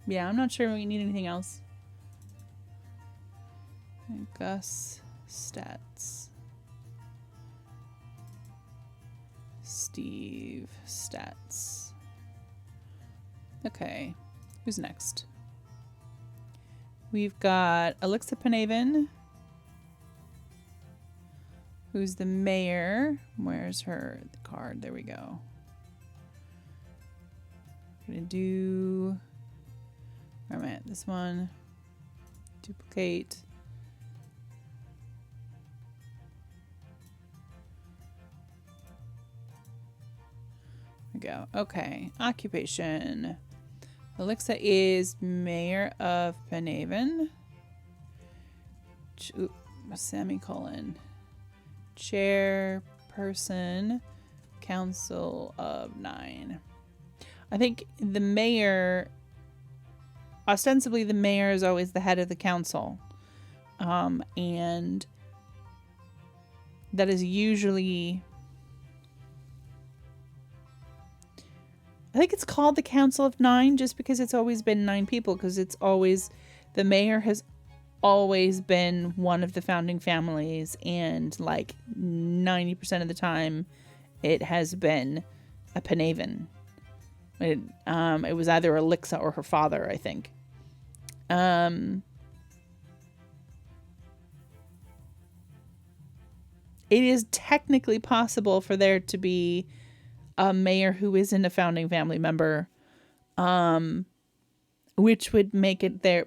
Yeah, I'm not sure we need anything else. Gus stats. Steve stats. Okay, who's next? We've got Alexa Penhaven, who's the mayor. Where's her card? There we go. I'm gonna do, where am I at? This one. Duplicate. There we go. Okay, occupation. Alexa is mayor of Penhaven. Semicolon. Chairperson, Council of 9. I think the mayor, ostensibly the mayor is always the head of the council. And that is usually, I think it's called the Council of 9 just because it's always been 9 people, because it's always, the mayor has always been one of the founding families, and like 90% of the time it has been a Penhaven. It was either Alexa or her father, I think. It is technically possible for there to be a mayor who isn't a founding family member, which would make it there,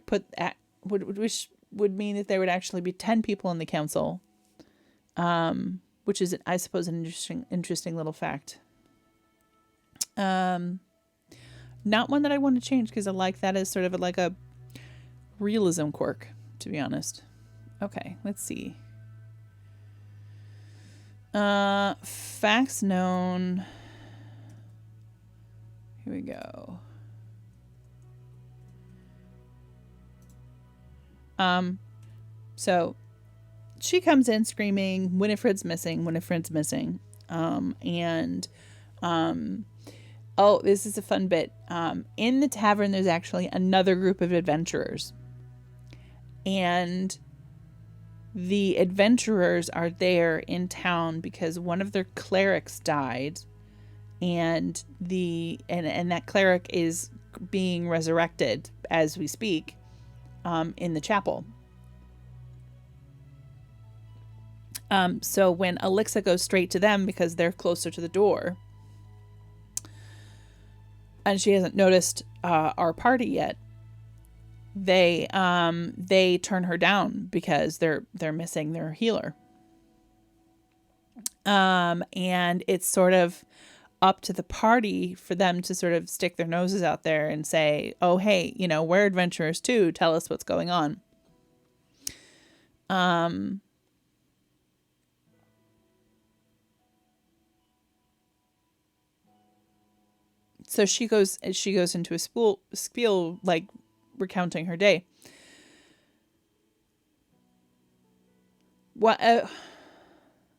which would mean that there would actually be 10 people in the council, which is, I suppose, an interesting little fact. Not one that I want to change, because I like that as sort of like a realism quirk, to be honest. Okay, let's see. Facts known. Here we go. So she comes in screaming, Winifred's missing, Winifred's missing. Oh, this is a fun bit. In the tavern, there's actually another group of adventurers. And the adventurers are there in town because one of their clerics died. And that cleric is being resurrected as we speak, in the chapel. So when Alexa goes straight to them because they're closer to the door, and she hasn't noticed our party yet, they turn her down because they're missing their healer. And it's sort of up to the party for them to sort of stick their noses out there and say, oh, hey, you know, we're adventurers too. Tell us what's going on. So she goes into a spiel like recounting her day. What?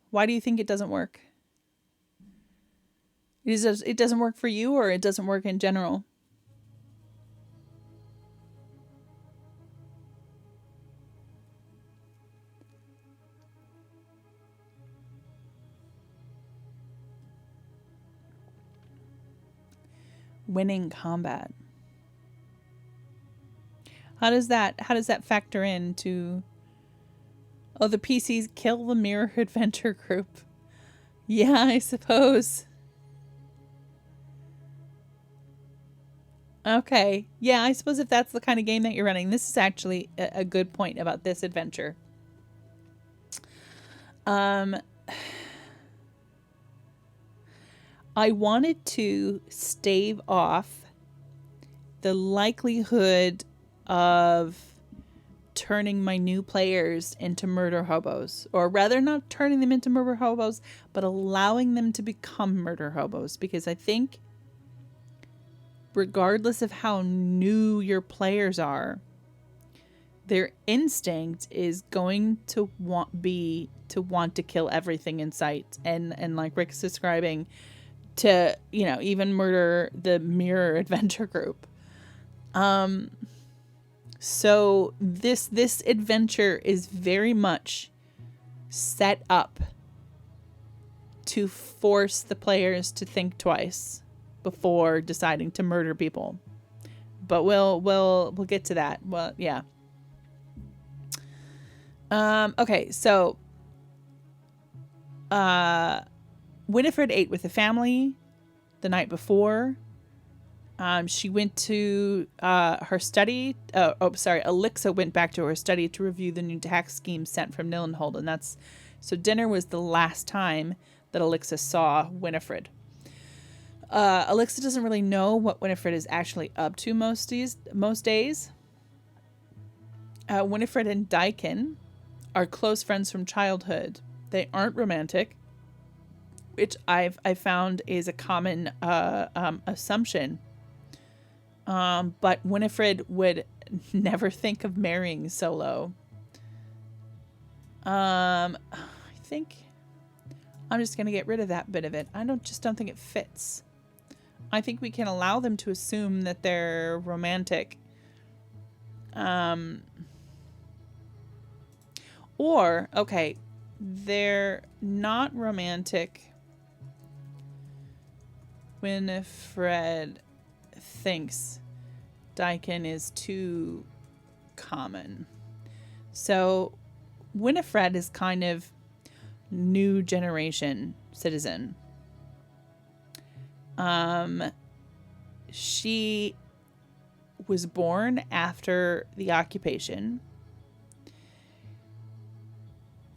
Why do you think it doesn't work? It doesn't work for you, or it doesn't work in general? Winning combat. How does that factor into? Oh, the PCs kill the Mirror Adventure group. Yeah, I suppose. Okay. Yeah, I suppose if that's the kind of game that you're running, this is actually a good point about this adventure. I wanted to stave off the likelihood of turning my new players into murder hobos, or rather not turning them into murder hobos, but allowing them to become murder hobos, because I think regardless of how new your players are, their instinct is going to want to kill everything in sight, and like Rick's describing, to, you know, even murder the Mirror Adventure group. So this adventure is very much set up to force the players to think twice before deciding to murder people. But we'll get to that. Well, yeah. Okay, so Winifred ate with the family the night before. She went to her study. Alexa went back to her study to review the new tax scheme sent from Nillenhold, and so dinner was the last time that Alexa saw Winifred. Alexa doesn't really know what Winifred is actually up to most days. Winifred and Daikin are close friends from childhood. They aren't romantic, which I found is a common assumption. But Winifred would never think of marrying Solo. I think I'm just going to get rid of that bit of it. I don't think it fits. I think we can allow them to assume that they're romantic. Or, okay, they're not romantic. Winifred thinks Daikin is too common. So Winifred is kind of new generation citizen. She was born after the occupation.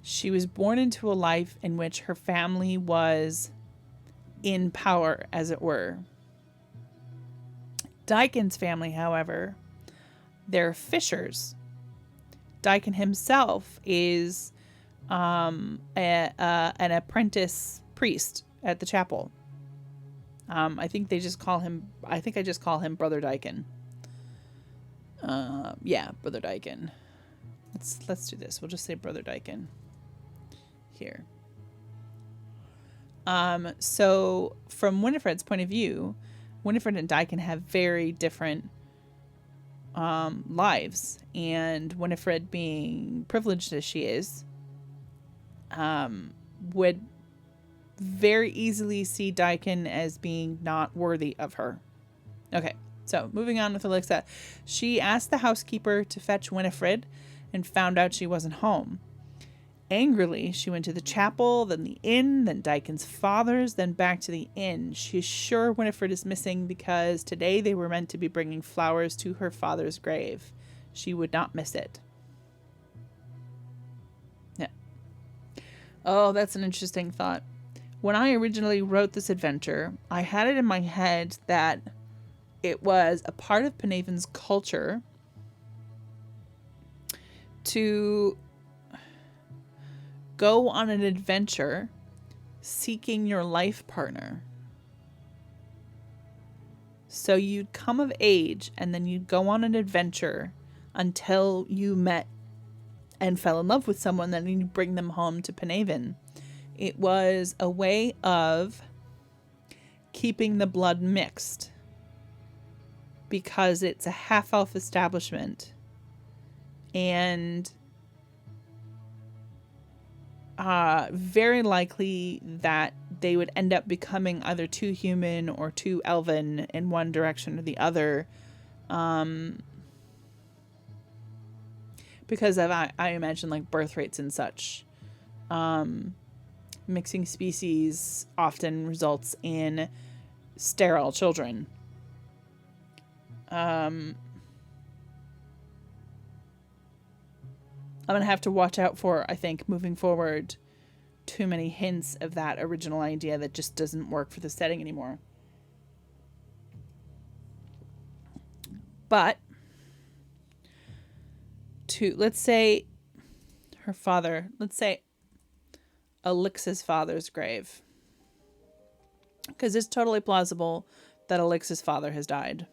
She was born into a life in which her family was in power, as it were. Daikin's family, however, they're fishers. Daikin himself is an apprentice priest at the chapel. I think I just call him Brother Daikin. Yeah, Brother Daikin. Let's do this. We'll just say Brother Daikin here. So from Winifred's point of view, Winifred and Daikin have very different lives, and Winifred, being privileged as she is, would very easily see Daikin as being not worthy of her. Okay, so moving on with Alexa. She asked the housekeeper to fetch Winifred and found out she wasn't home. Angrily, she went to the chapel, then the inn, then Daikin's father's, then back to the inn. She's sure Winifred is missing because today they were meant to be bringing flowers to her father's grave. She would not miss it. Yeah. Oh, that's an interesting thought. when I originally wrote this adventure, I had it in my head that it was a part of Penaven's culture to go on an adventure seeking your life partner. So you'd come of age and then you'd go on an adventure until you met and fell in love with someone, then you bring them home to Penaven. It was a way of keeping the blood mixed because it's a half-elf establishment, and very likely that they would end up becoming either too human or too elven in one direction or the other, because of I imagine like birth rates and such. Mixing species often results in sterile children. I'm going to have to watch out for, I think, moving forward, too many hints of that original idea that just doesn't work for the setting anymore. But, let's say her father, let's say Elix's father's grave. Because it's totally plausible that Elix's father has died.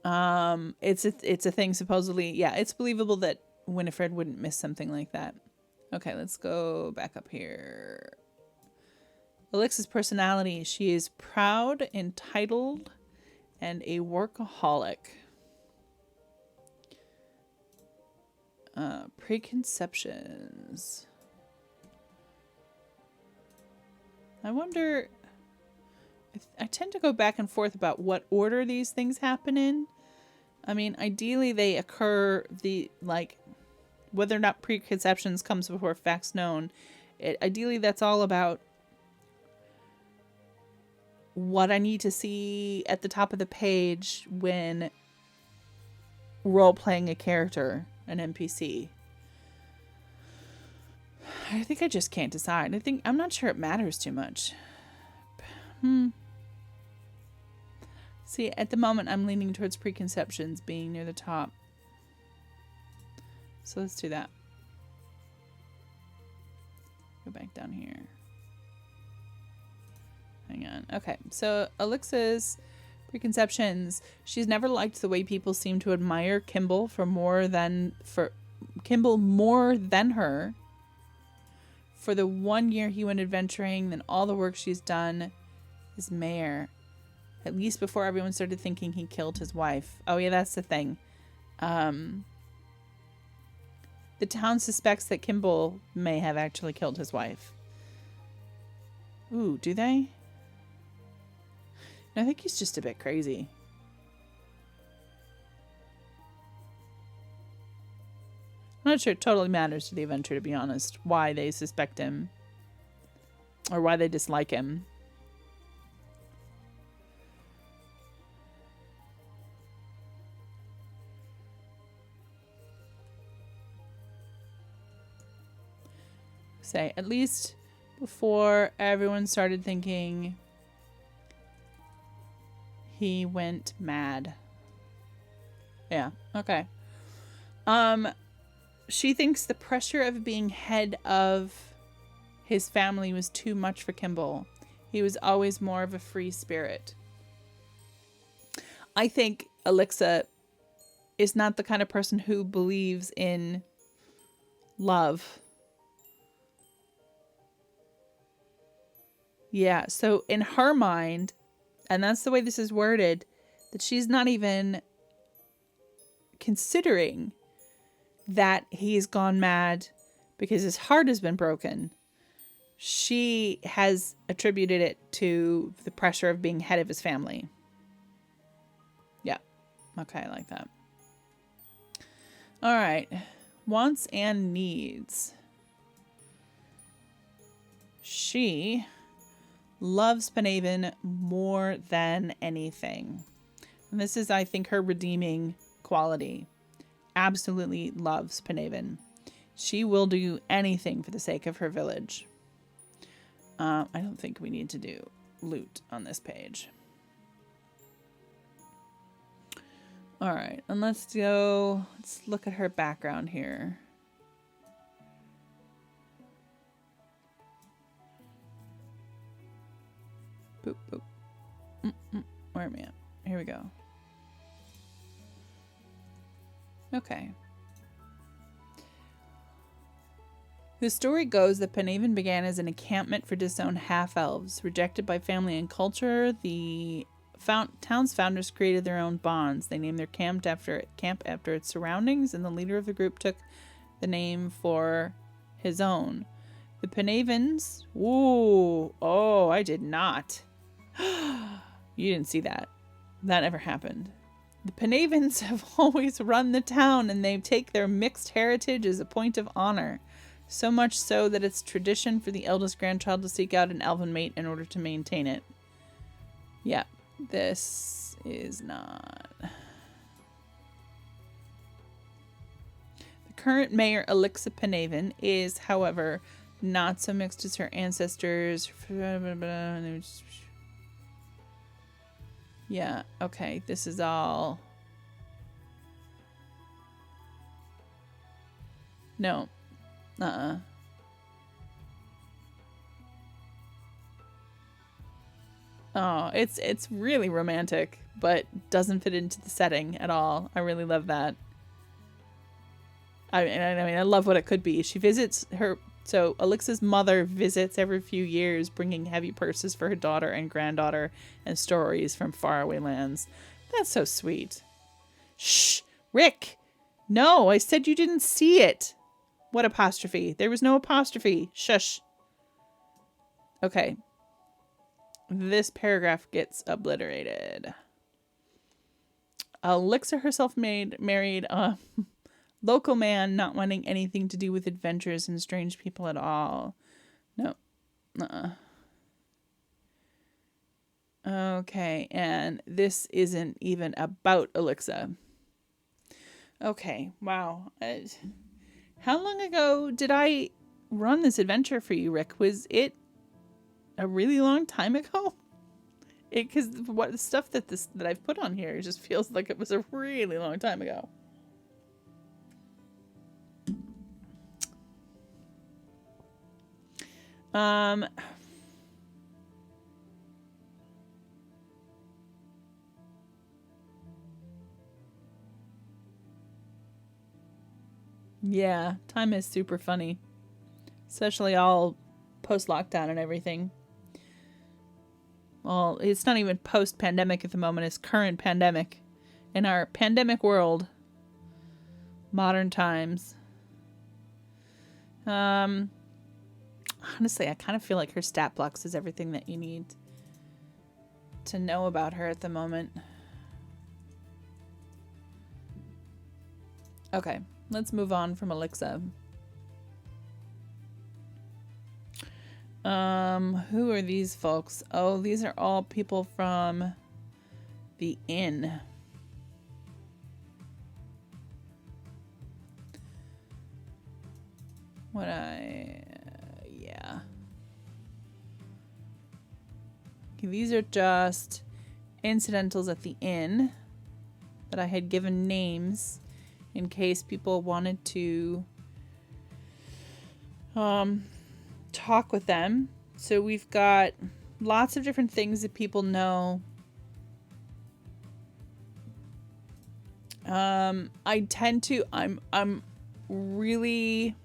It's a thing supposedly, yeah, it's believable that Winifred wouldn't miss something like that. Okay, let's go back up here. Elix's personality, she is proud, entitled, and a workaholic. Preconceptions. I wonder, I tend to go back and forth about what order these things happen in. I mean, ideally they occur, whether or not preconceptions comes before facts known. Ideally that's all about what I need to see at the top of the page when role-playing a character, an NPC. I think I just can't decide. I'm not sure it matters too much. See, at the moment, I'm leaning towards preconceptions being near the top. So let's do that. Go back down here. Hang on. Okay, so Elix's preconceptions. She's never liked the way people seem to admire Kimball more than her. For the 1 year he went adventuring, then all the work she's done as mayor. At least before everyone started thinking he killed his wife. Oh yeah, that's the thing. The town suspects that Kimball may have actually killed his wife. Ooh, do they? I think he's just a bit crazy. I'm not sure it totally matters to the adventure, to be honest, why they suspect him. Or why they dislike him. Say, at least before everyone started thinking he went mad. Yeah, okay. She thinks the pressure of being head of his family was too much for Kimball. He was always more of a free spirit. I think Elixa is not the kind of person who believes in love. Yeah, so in her mind, and that's the way this is worded, that she's not even considering that he's gone mad because his heart has been broken. She has attributed it to the pressure of being head of his family. Yeah. Okay, I like that. All right. Wants and needs. She loves Penaven more than anything. And this is, I think, her redeeming quality. Absolutely loves Penaven. She will do anything for the sake of her village. I don't think we need to do loot on this page. All right, and let's look at her background here. Boop, boop. Where am I at? Here we go. Okay. The story goes that Penhaven began as an encampment for disowned half-elves. Rejected by family and culture, the town's founders created their own bonds. They named their camp after its surroundings, and the leader of the group took the name for his own. The Penhavens... Ooh. Oh, I did not. You didn't see that. That never happened. The Penhavens have always run the town, and they take their mixed heritage as a point of honor. So much so that it's tradition for the eldest grandchild to seek out an elven mate in order to maintain it. Yeah, this is not... The current mayor, Eloharra Penhaven, is, however, not so mixed as her ancestors. Yeah, okay, this is all... No. Oh, it's really romantic, but doesn't fit into the setting at all. I really love that. I mean, I love what it could be. She visits her... So, Eloharra's mother visits every few years, bringing heavy purses for her daughter and granddaughter and stories from faraway lands. That's so sweet. Shh! Rick! No, I said you didn't see it! What apostrophe? There was no apostrophe. Shush. Okay. This paragraph gets obliterated. Eloharra herself married a local man not wanting anything to do with adventures and strange people at all. No. Okay, and this isn't even about Eloharra. Okay, wow. How long ago did I run this adventure for you, Rick? Was it a really long time ago? Because what the stuff that I've put on here just feels like it was a really long time ago. Yeah, time is super funny. Especially all post-lockdown and everything. Well, it's not even post-pandemic at the moment. It's current pandemic. In our pandemic world. Modern times. Honestly, I kind of feel like her stat blocks is everything that you need to know about her at the moment. Okay, let's move on from Eloharra. Who are these folks? Oh, these are all people from the inn. Yeah. Okay, these are just incidentals at the inn that I had given names in case people wanted to talk with them. So we've got lots of different things that people know. I'm really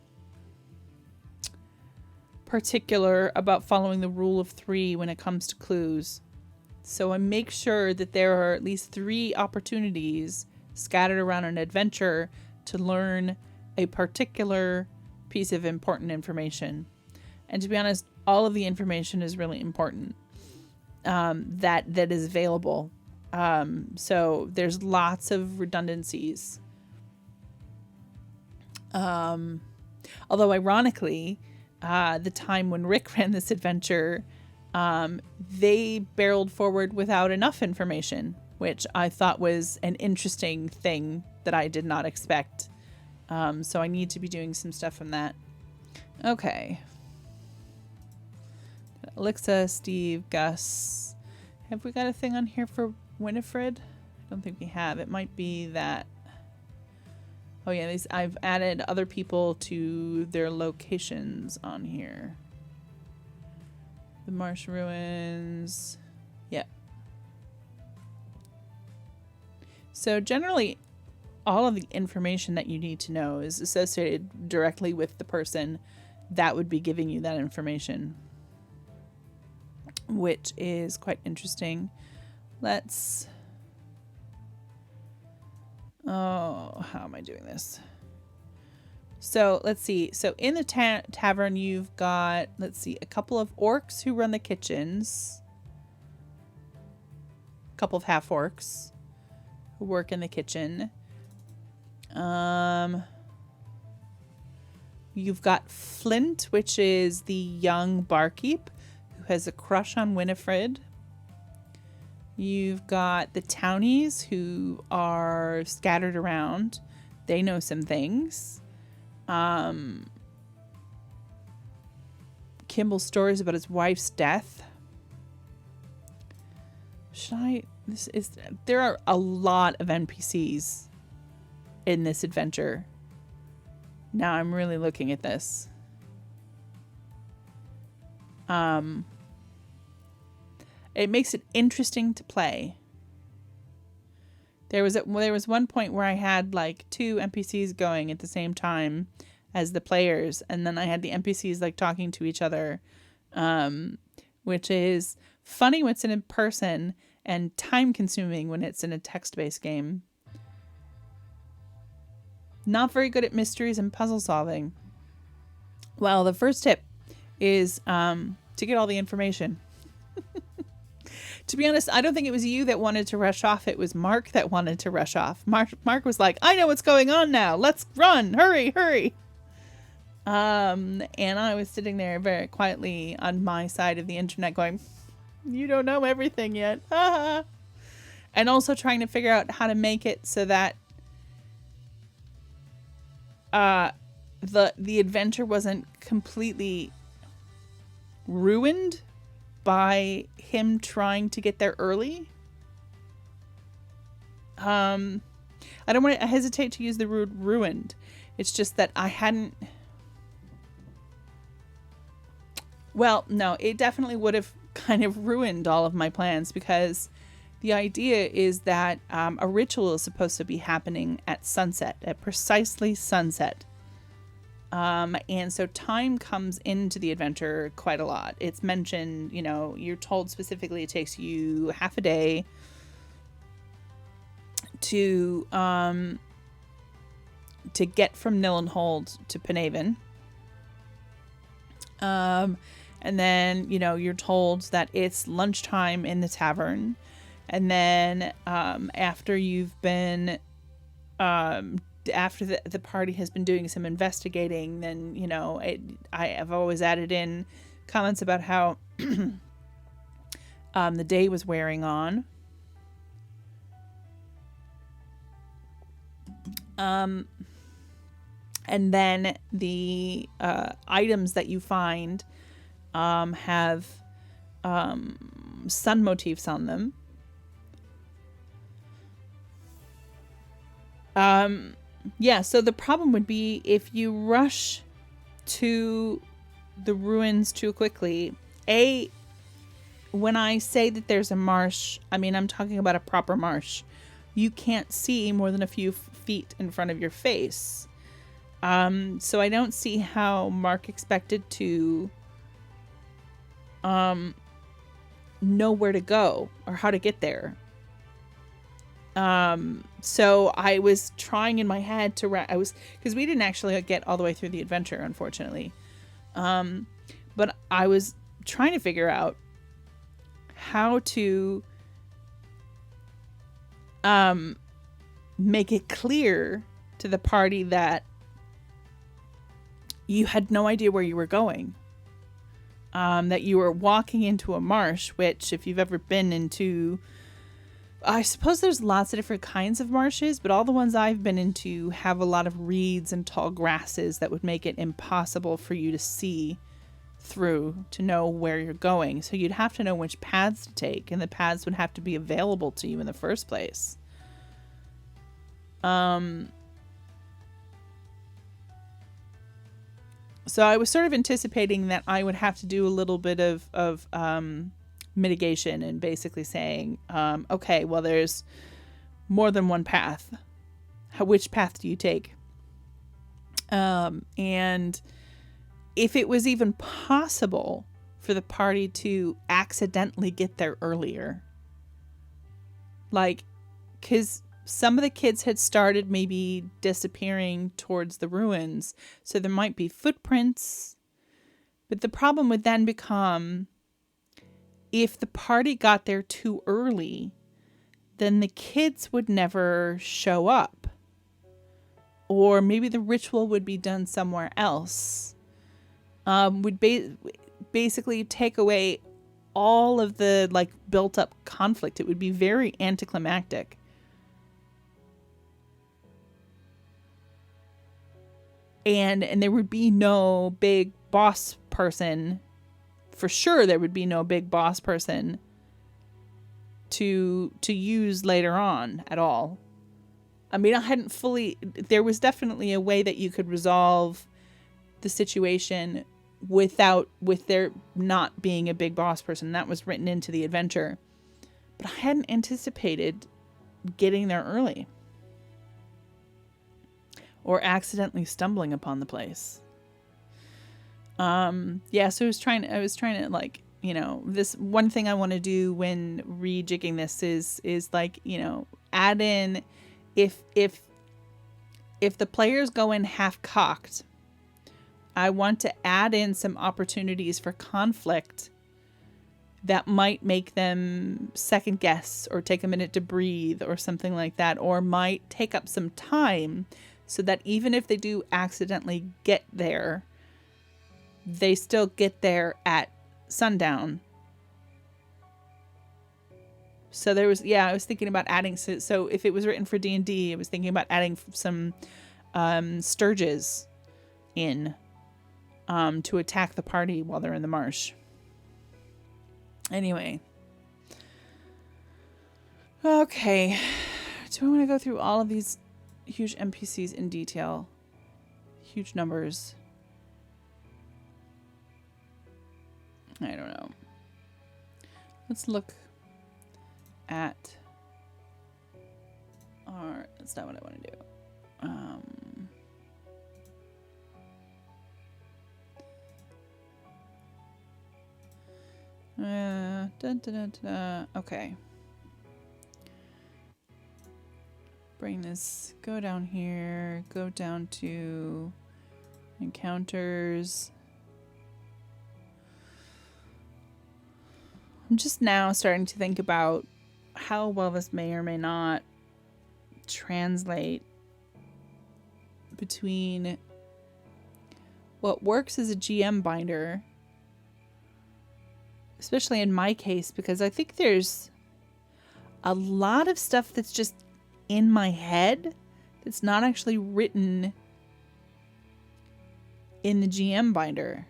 particular about following the rule of 3 when it comes to clues. So I make sure that there are at least 3 opportunities scattered around an adventure to learn a particular piece of important information. And to be honest, all of the information is really important that is available. So there's lots of redundancies. Although ironically, the time when Rick ran this adventure, they barreled forward without enough information, which I thought was an interesting thing that I did not expect. So I need to be doing some stuff from that. Okay. Alexa, Steve, Gus. Have we got a thing on here for Winifred? I don't think we have. It might be that. Oh yeah, these, I've added other people to their locations on here. The Marsh Ruins. Yep. So generally, all of the information that you need to know is associated directly with the person that would be giving you that information, which is quite interesting. Let's... Oh, how am I doing this? So let's see. So in the tavern, you've got, let's see, a couple of orcs who run the kitchens. A couple of half orcs who work in the kitchen. You've got Flint, which is the young barkeep who has a crush on Winifred. You've got the townies who are scattered around. They know some things. Kimball's stories about his wife's death. There are a lot of NPCs in this adventure. Now I'm really looking at this. It makes it interesting to play. There was one point where I had like 2 NPCs going at the same time as the players, and then I had the NPCs like talking to each other, which is funny when it's in person and time consuming when it's in a text-based game. Not very good at mysteries and puzzle solving. Well, the first tip is to get all the information. To be honest, I don't think it was you that wanted to rush off. It was Mark that wanted to rush off. Mark was like, I know what's going on now. Let's run. Hurry, hurry. And I was sitting there very quietly on my side of the internet going, you don't know everything yet. And also trying to figure out how to make it so that the adventure wasn't completely ruined by him trying to get there early. I don't want to hesitate to use the word ruined. It's just that I hadn't... Well, no, it definitely would have kind of ruined all of my plans, because the idea is that a ritual is supposed to be happening at sunset, at precisely sunset. And so time comes into the adventure quite a lot. It's mentioned, you know, you're told specifically it takes you half a day to get from Nillenhold to Penaven. And then, you know, you're told that it's lunchtime in the tavern. And then after you've been... after the party has been doing some investigating, then, you know, I have always added in comments about how the day was wearing on. And then the items that you find have sun motifs on them. Yeah, so the problem would be if you rush to the ruins too quickly. When I say that there's a marsh, I mean, I'm talking about a proper marsh. You can't see more than a few feet in front of your face. So I don't see how Mark expected to know where to go or how to get there. So I was trying in my head to because we didn't actually get all the way through the adventure, unfortunately. But I was trying to figure out how to make it clear to the party that you had no idea where you were going. That you were walking into a marsh, which if you've ever been into... I suppose there's lots of different kinds of marshes, but all the ones I've been into have a lot of reeds and tall grasses that would make it impossible for you to see through to know where you're going. So you'd have to know which paths to take, and the paths would have to be available to you in the first place. So I was sort of anticipating that I would have to do a little bit of mitigation and basically saying, okay, well, there's more than one path. Which path do you take? And if it was even possible for the party to accidentally get there earlier. Like, because some of the kids had started maybe disappearing towards the ruins, so there might be footprints. But the problem would then become, if the party got there too early, then the kids would never show up. Or maybe the ritual would be done somewhere else. Would basically take away all of the like built up conflict. It would be very anticlimactic. And there would be no big boss person. For sure there would be no big boss person to use later on at all. I mean, there was definitely a way that you could resolve the situation with there not being a big boss person. That was written into the adventure. But I hadn't anticipated getting there early. Or accidentally stumbling upon the place. Yeah, so I was trying to like, you know, this one thing I want to do when rejigging this is like, you know, add in if the players go in half cocked, I want to add in some opportunities for conflict that might make them second guess or take a minute to breathe or something like that, or might take up some time so that even if they do accidentally get there, they still get there at sundown. So there was, I was thinking about adding, so if it was written for D&D, I was thinking about adding some sturges in to attack the party while they're in the marsh. Anyway. Okay. Do I want to go through all of these huge NPCs in detail? Huge numbers. I don't know. Let's look at our... That's not what I want to do. Okay. Bring this, go down here, go down to encounters. I'm just now starting to think about how well this may or may not translate between what works as a GM binder, especially in my case, because I think there's a lot of stuff that's just in my head that's not actually written in the GM binder.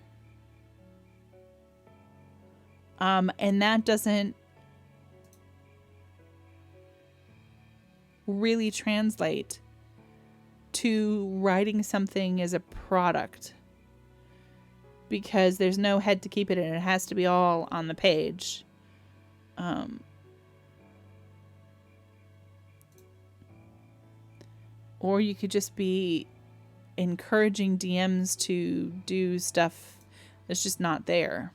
And that doesn't really translate to writing something as a product, because there's no head to keep it in. It has to be all on the page. Or you could just be encouraging DMs to do stuff that's just not there.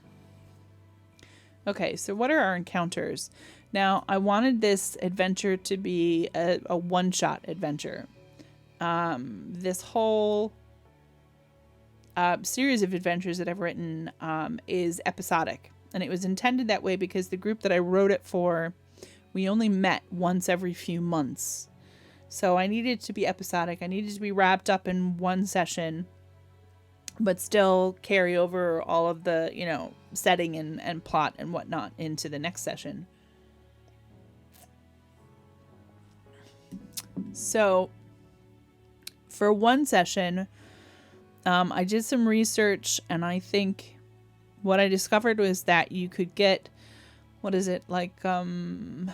Okay, so what are our encounters? Now, I wanted this adventure to be a one-shot adventure. This whole series of adventures that I've written is episodic. And it was intended that way because the group that I wrote it for, we only met once every few months. So I needed to be episodic. I needed to be wrapped up in one session, but still carry over all of the, you know, setting and plot and whatnot into the next session. So for one session, I did some research, and I think what I discovered was that you could get, what is it, like, 1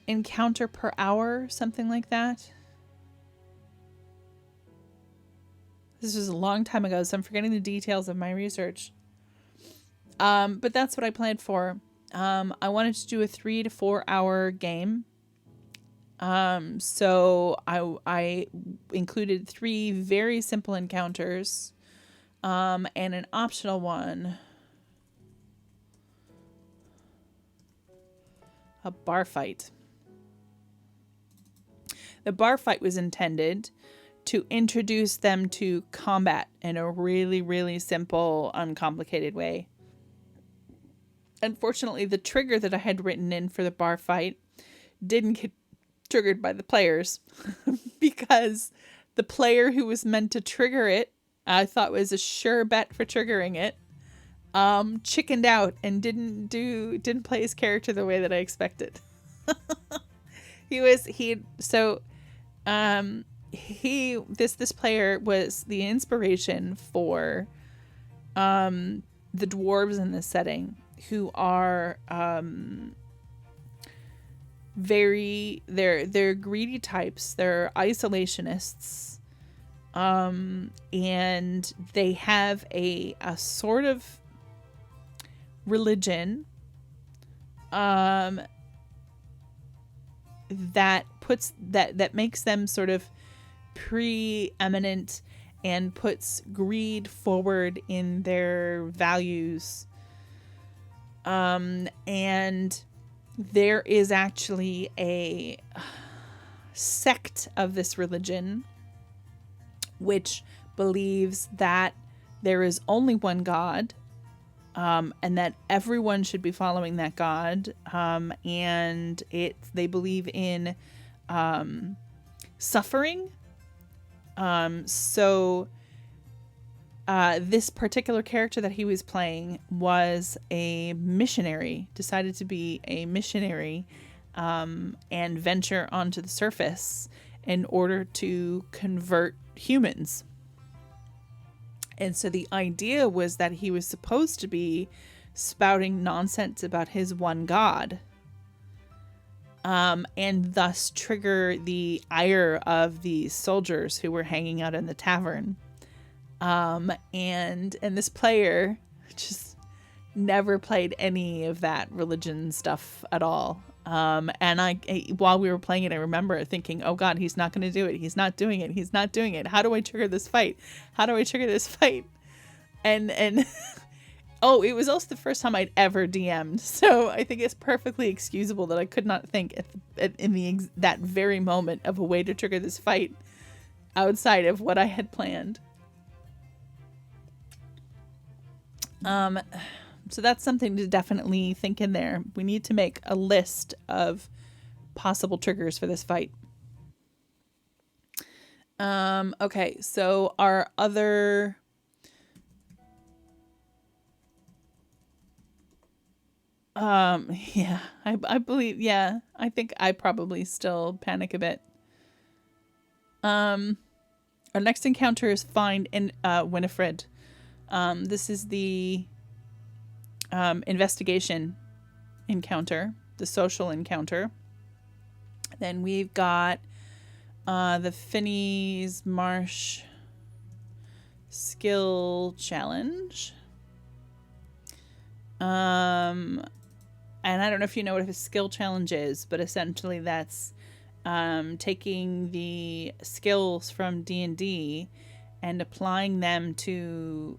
encounter per hour, something like that. This was a long time ago, so I'm forgetting the details of my research. But that's what I planned for. I wanted to do a 3 to 4 hour game. So I included 3 very simple encounters, and an optional one. A bar fight. The bar fight was intended to introduce them to combat in a really, really simple, uncomplicated way. Unfortunately, the trigger that I had written in for the bar fight didn't get triggered by the players because the player who was meant to trigger it, I thought was a sure bet for triggering it, chickened out and didn't play his character the way that I expected. This player was the inspiration for the dwarves in this setting, who are they're greedy types, they're isolationists, and they have a sort of religion that makes them sort of preeminent and puts greed forward in their values. And there is actually a sect of this religion which believes that there is only one God, and that everyone should be following that God. And they believe in suffering. So this particular character that he was playing was a missionary, decided to be a missionary, and venture onto the surface in order to convert humans. And so the idea was that he was supposed to be spouting nonsense about his one God, and thus trigger the ire of the soldiers who were hanging out in the tavern. And this player just never played any of that religion stuff at all. And while we were playing it, I remember thinking, oh God, he's not going to do it. He's not doing it. He's not doing it. How do I trigger this fight? And oh, it was also the first time I'd ever DM'd. So I think it's perfectly excusable that I could not think in that very moment of a way to trigger this fight outside of what I had planned. So that's something to definitely think in there. We need to make a list of possible triggers for this fight. Okay, so our other... yeah, I believe, yeah, I think I probably still panic a bit. Our next encounter is Find Winifred. This is the investigation encounter, the social encounter. Then we've got the Finney's Marsh skill challenge. And I don't know if you know what a skill challenge is, but essentially that's taking the skills from D&D and applying them to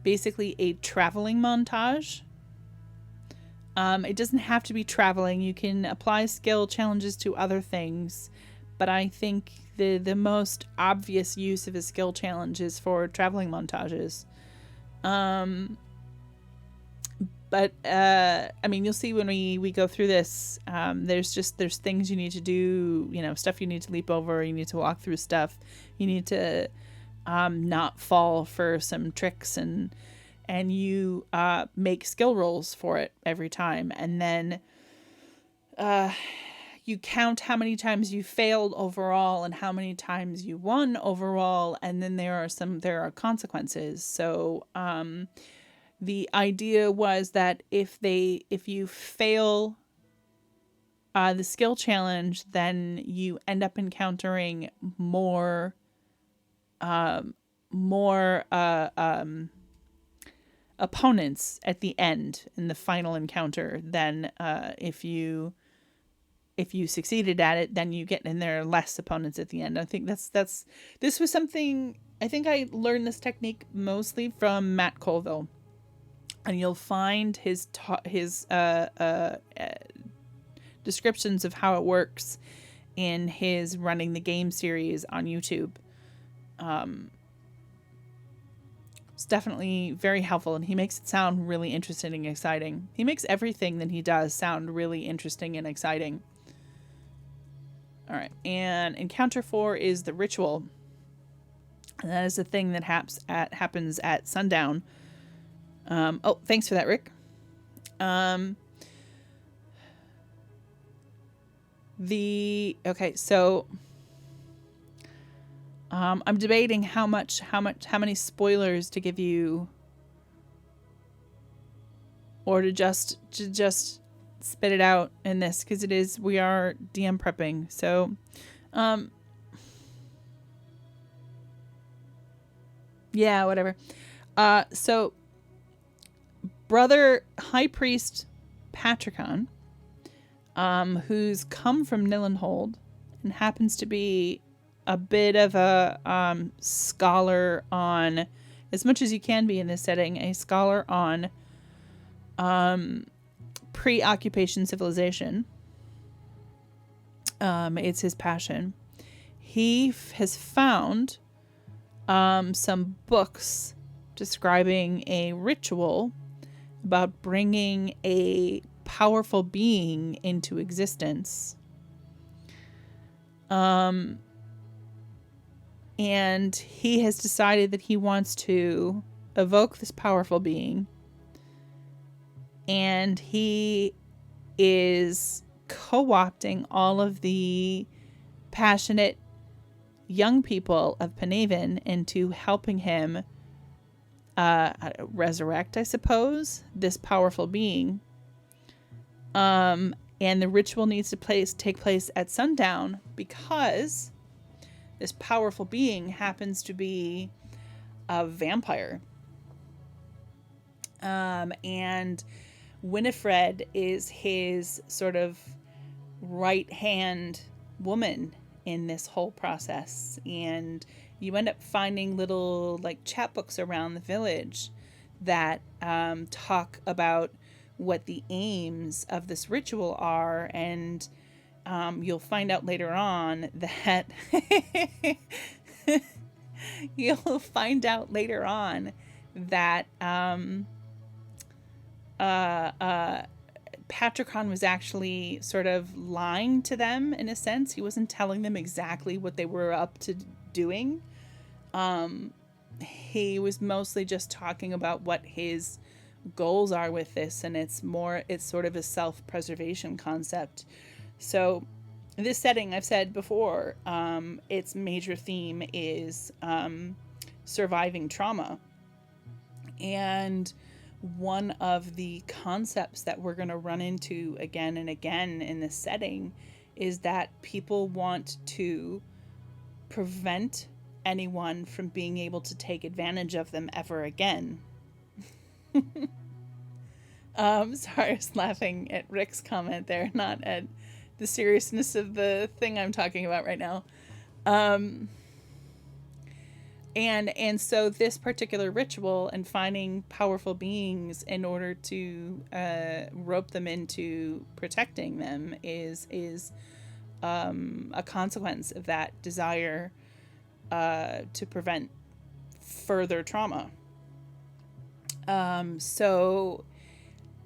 basically a traveling montage. It doesn't have to be traveling. You can apply skill challenges to other things, but I think the most obvious use of a skill challenge is for traveling montages. But I mean, you'll see when we go through this, there's things you need to do, stuff you need to leap over, you need to walk through stuff, you need to not fall for some tricks, and you make skill rolls for it every time, and then you count how many times you failed overall and how many times you won overall, and then there are consequences. So the idea was that if you fail the skill challenge, then you end up encountering more opponents at the end in the final encounter than if you succeeded at it, then you get in there less opponents at the end. I think this was something, I think I learned this technique mostly from Matt Colville, and you'll find his descriptions of how it works in his Running the Game series on YouTube. It's definitely very helpful, and he makes it sound really interesting and exciting. He makes everything that he does sound really interesting and exciting. All right, and encounter 4 is the ritual, and that is the thing that happens at sundown. Oh, thanks for that, Rick. Okay, so I'm debating how many spoilers to give you, or to just spit it out in this, because we are DM prepping. So, yeah, whatever. So Brother High Priest Patricon, who's come from Nillenhold and happens to be a bit of a scholar on, as much as you can be in this setting, a scholar on pre-occupation civilization. It's his passion. He has found some books describing a ritual about bringing a powerful being into existence. And he has decided that he wants to evoke this powerful being. And he is co-opting all of the passionate young people of Penaven into helping him resurrect, I suppose, this powerful being. And the ritual needs to take place at sundown, because this powerful being happens to be a vampire. And Winifred is his sort of right-hand woman in this whole process. And you end up finding little chat books around the village that talk about what the aims of this ritual are, and you'll find out later on that Patricon was actually sort of lying to them in a sense. He wasn't telling them exactly what they were up to doing. He was mostly just talking about what his goals are with this, and it's sort of a self-preservation concept. So this setting, I've said before, its major theme is surviving trauma. And one of the concepts that we're going to run into again and again in this setting is that people want to prevent anyone from being able to take advantage of them ever again. Sorry, I was laughing at Rick's comment there, not at the seriousness of the thing I'm talking about right now. And so this particular ritual and finding powerful beings in order to rope them into protecting them is a consequence of that desire to prevent further trauma. So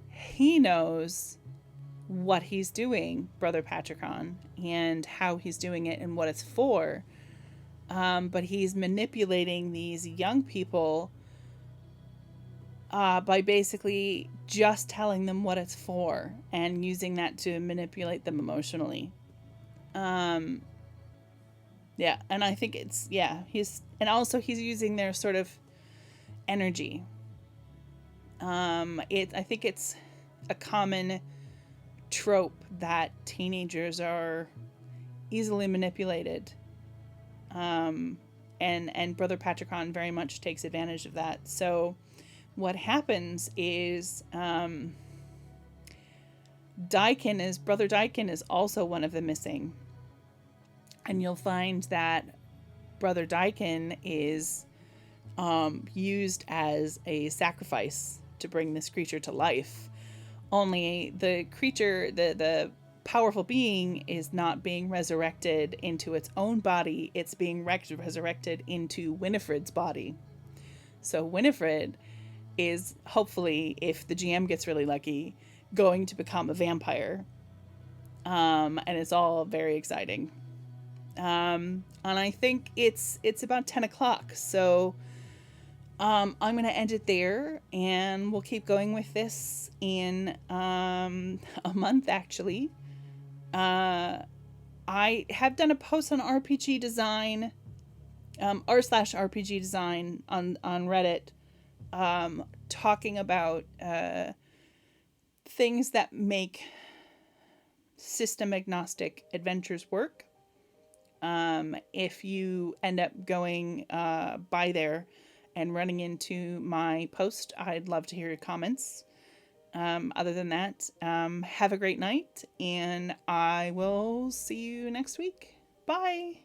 he knows what he's doing, Brother Patricon, and how he's doing it and what it's for. But he's manipulating these young people by basically just telling them what it's for and using that to manipulate them emotionally. Um, yeah, and I think he's using their sort of energy. I think it's a common trope that teenagers are easily manipulated. And Brother Patricon very much takes advantage of that. So what happens is Brother Daikin is also one of the missing. And you'll find that Brother Daikin is used as a sacrifice to bring this creature to life. Only the creature, the powerful being, is not being resurrected into its own body. It's being resurrected into Winifred's body. So Winifred is, hopefully, if the GM gets really lucky, going to become a vampire. And it's all very exciting. And I think it's about 10 o'clock. So I'm going to end it there, and we'll keep going with this in a month, actually. I have done a post on RPG design, r/RPG design on Reddit, talking about things that make system agnostic adventures work. If you end up going by there and running into my post, I'd love to hear your comments. Other than that, have a great night, and I will see you next week. Bye.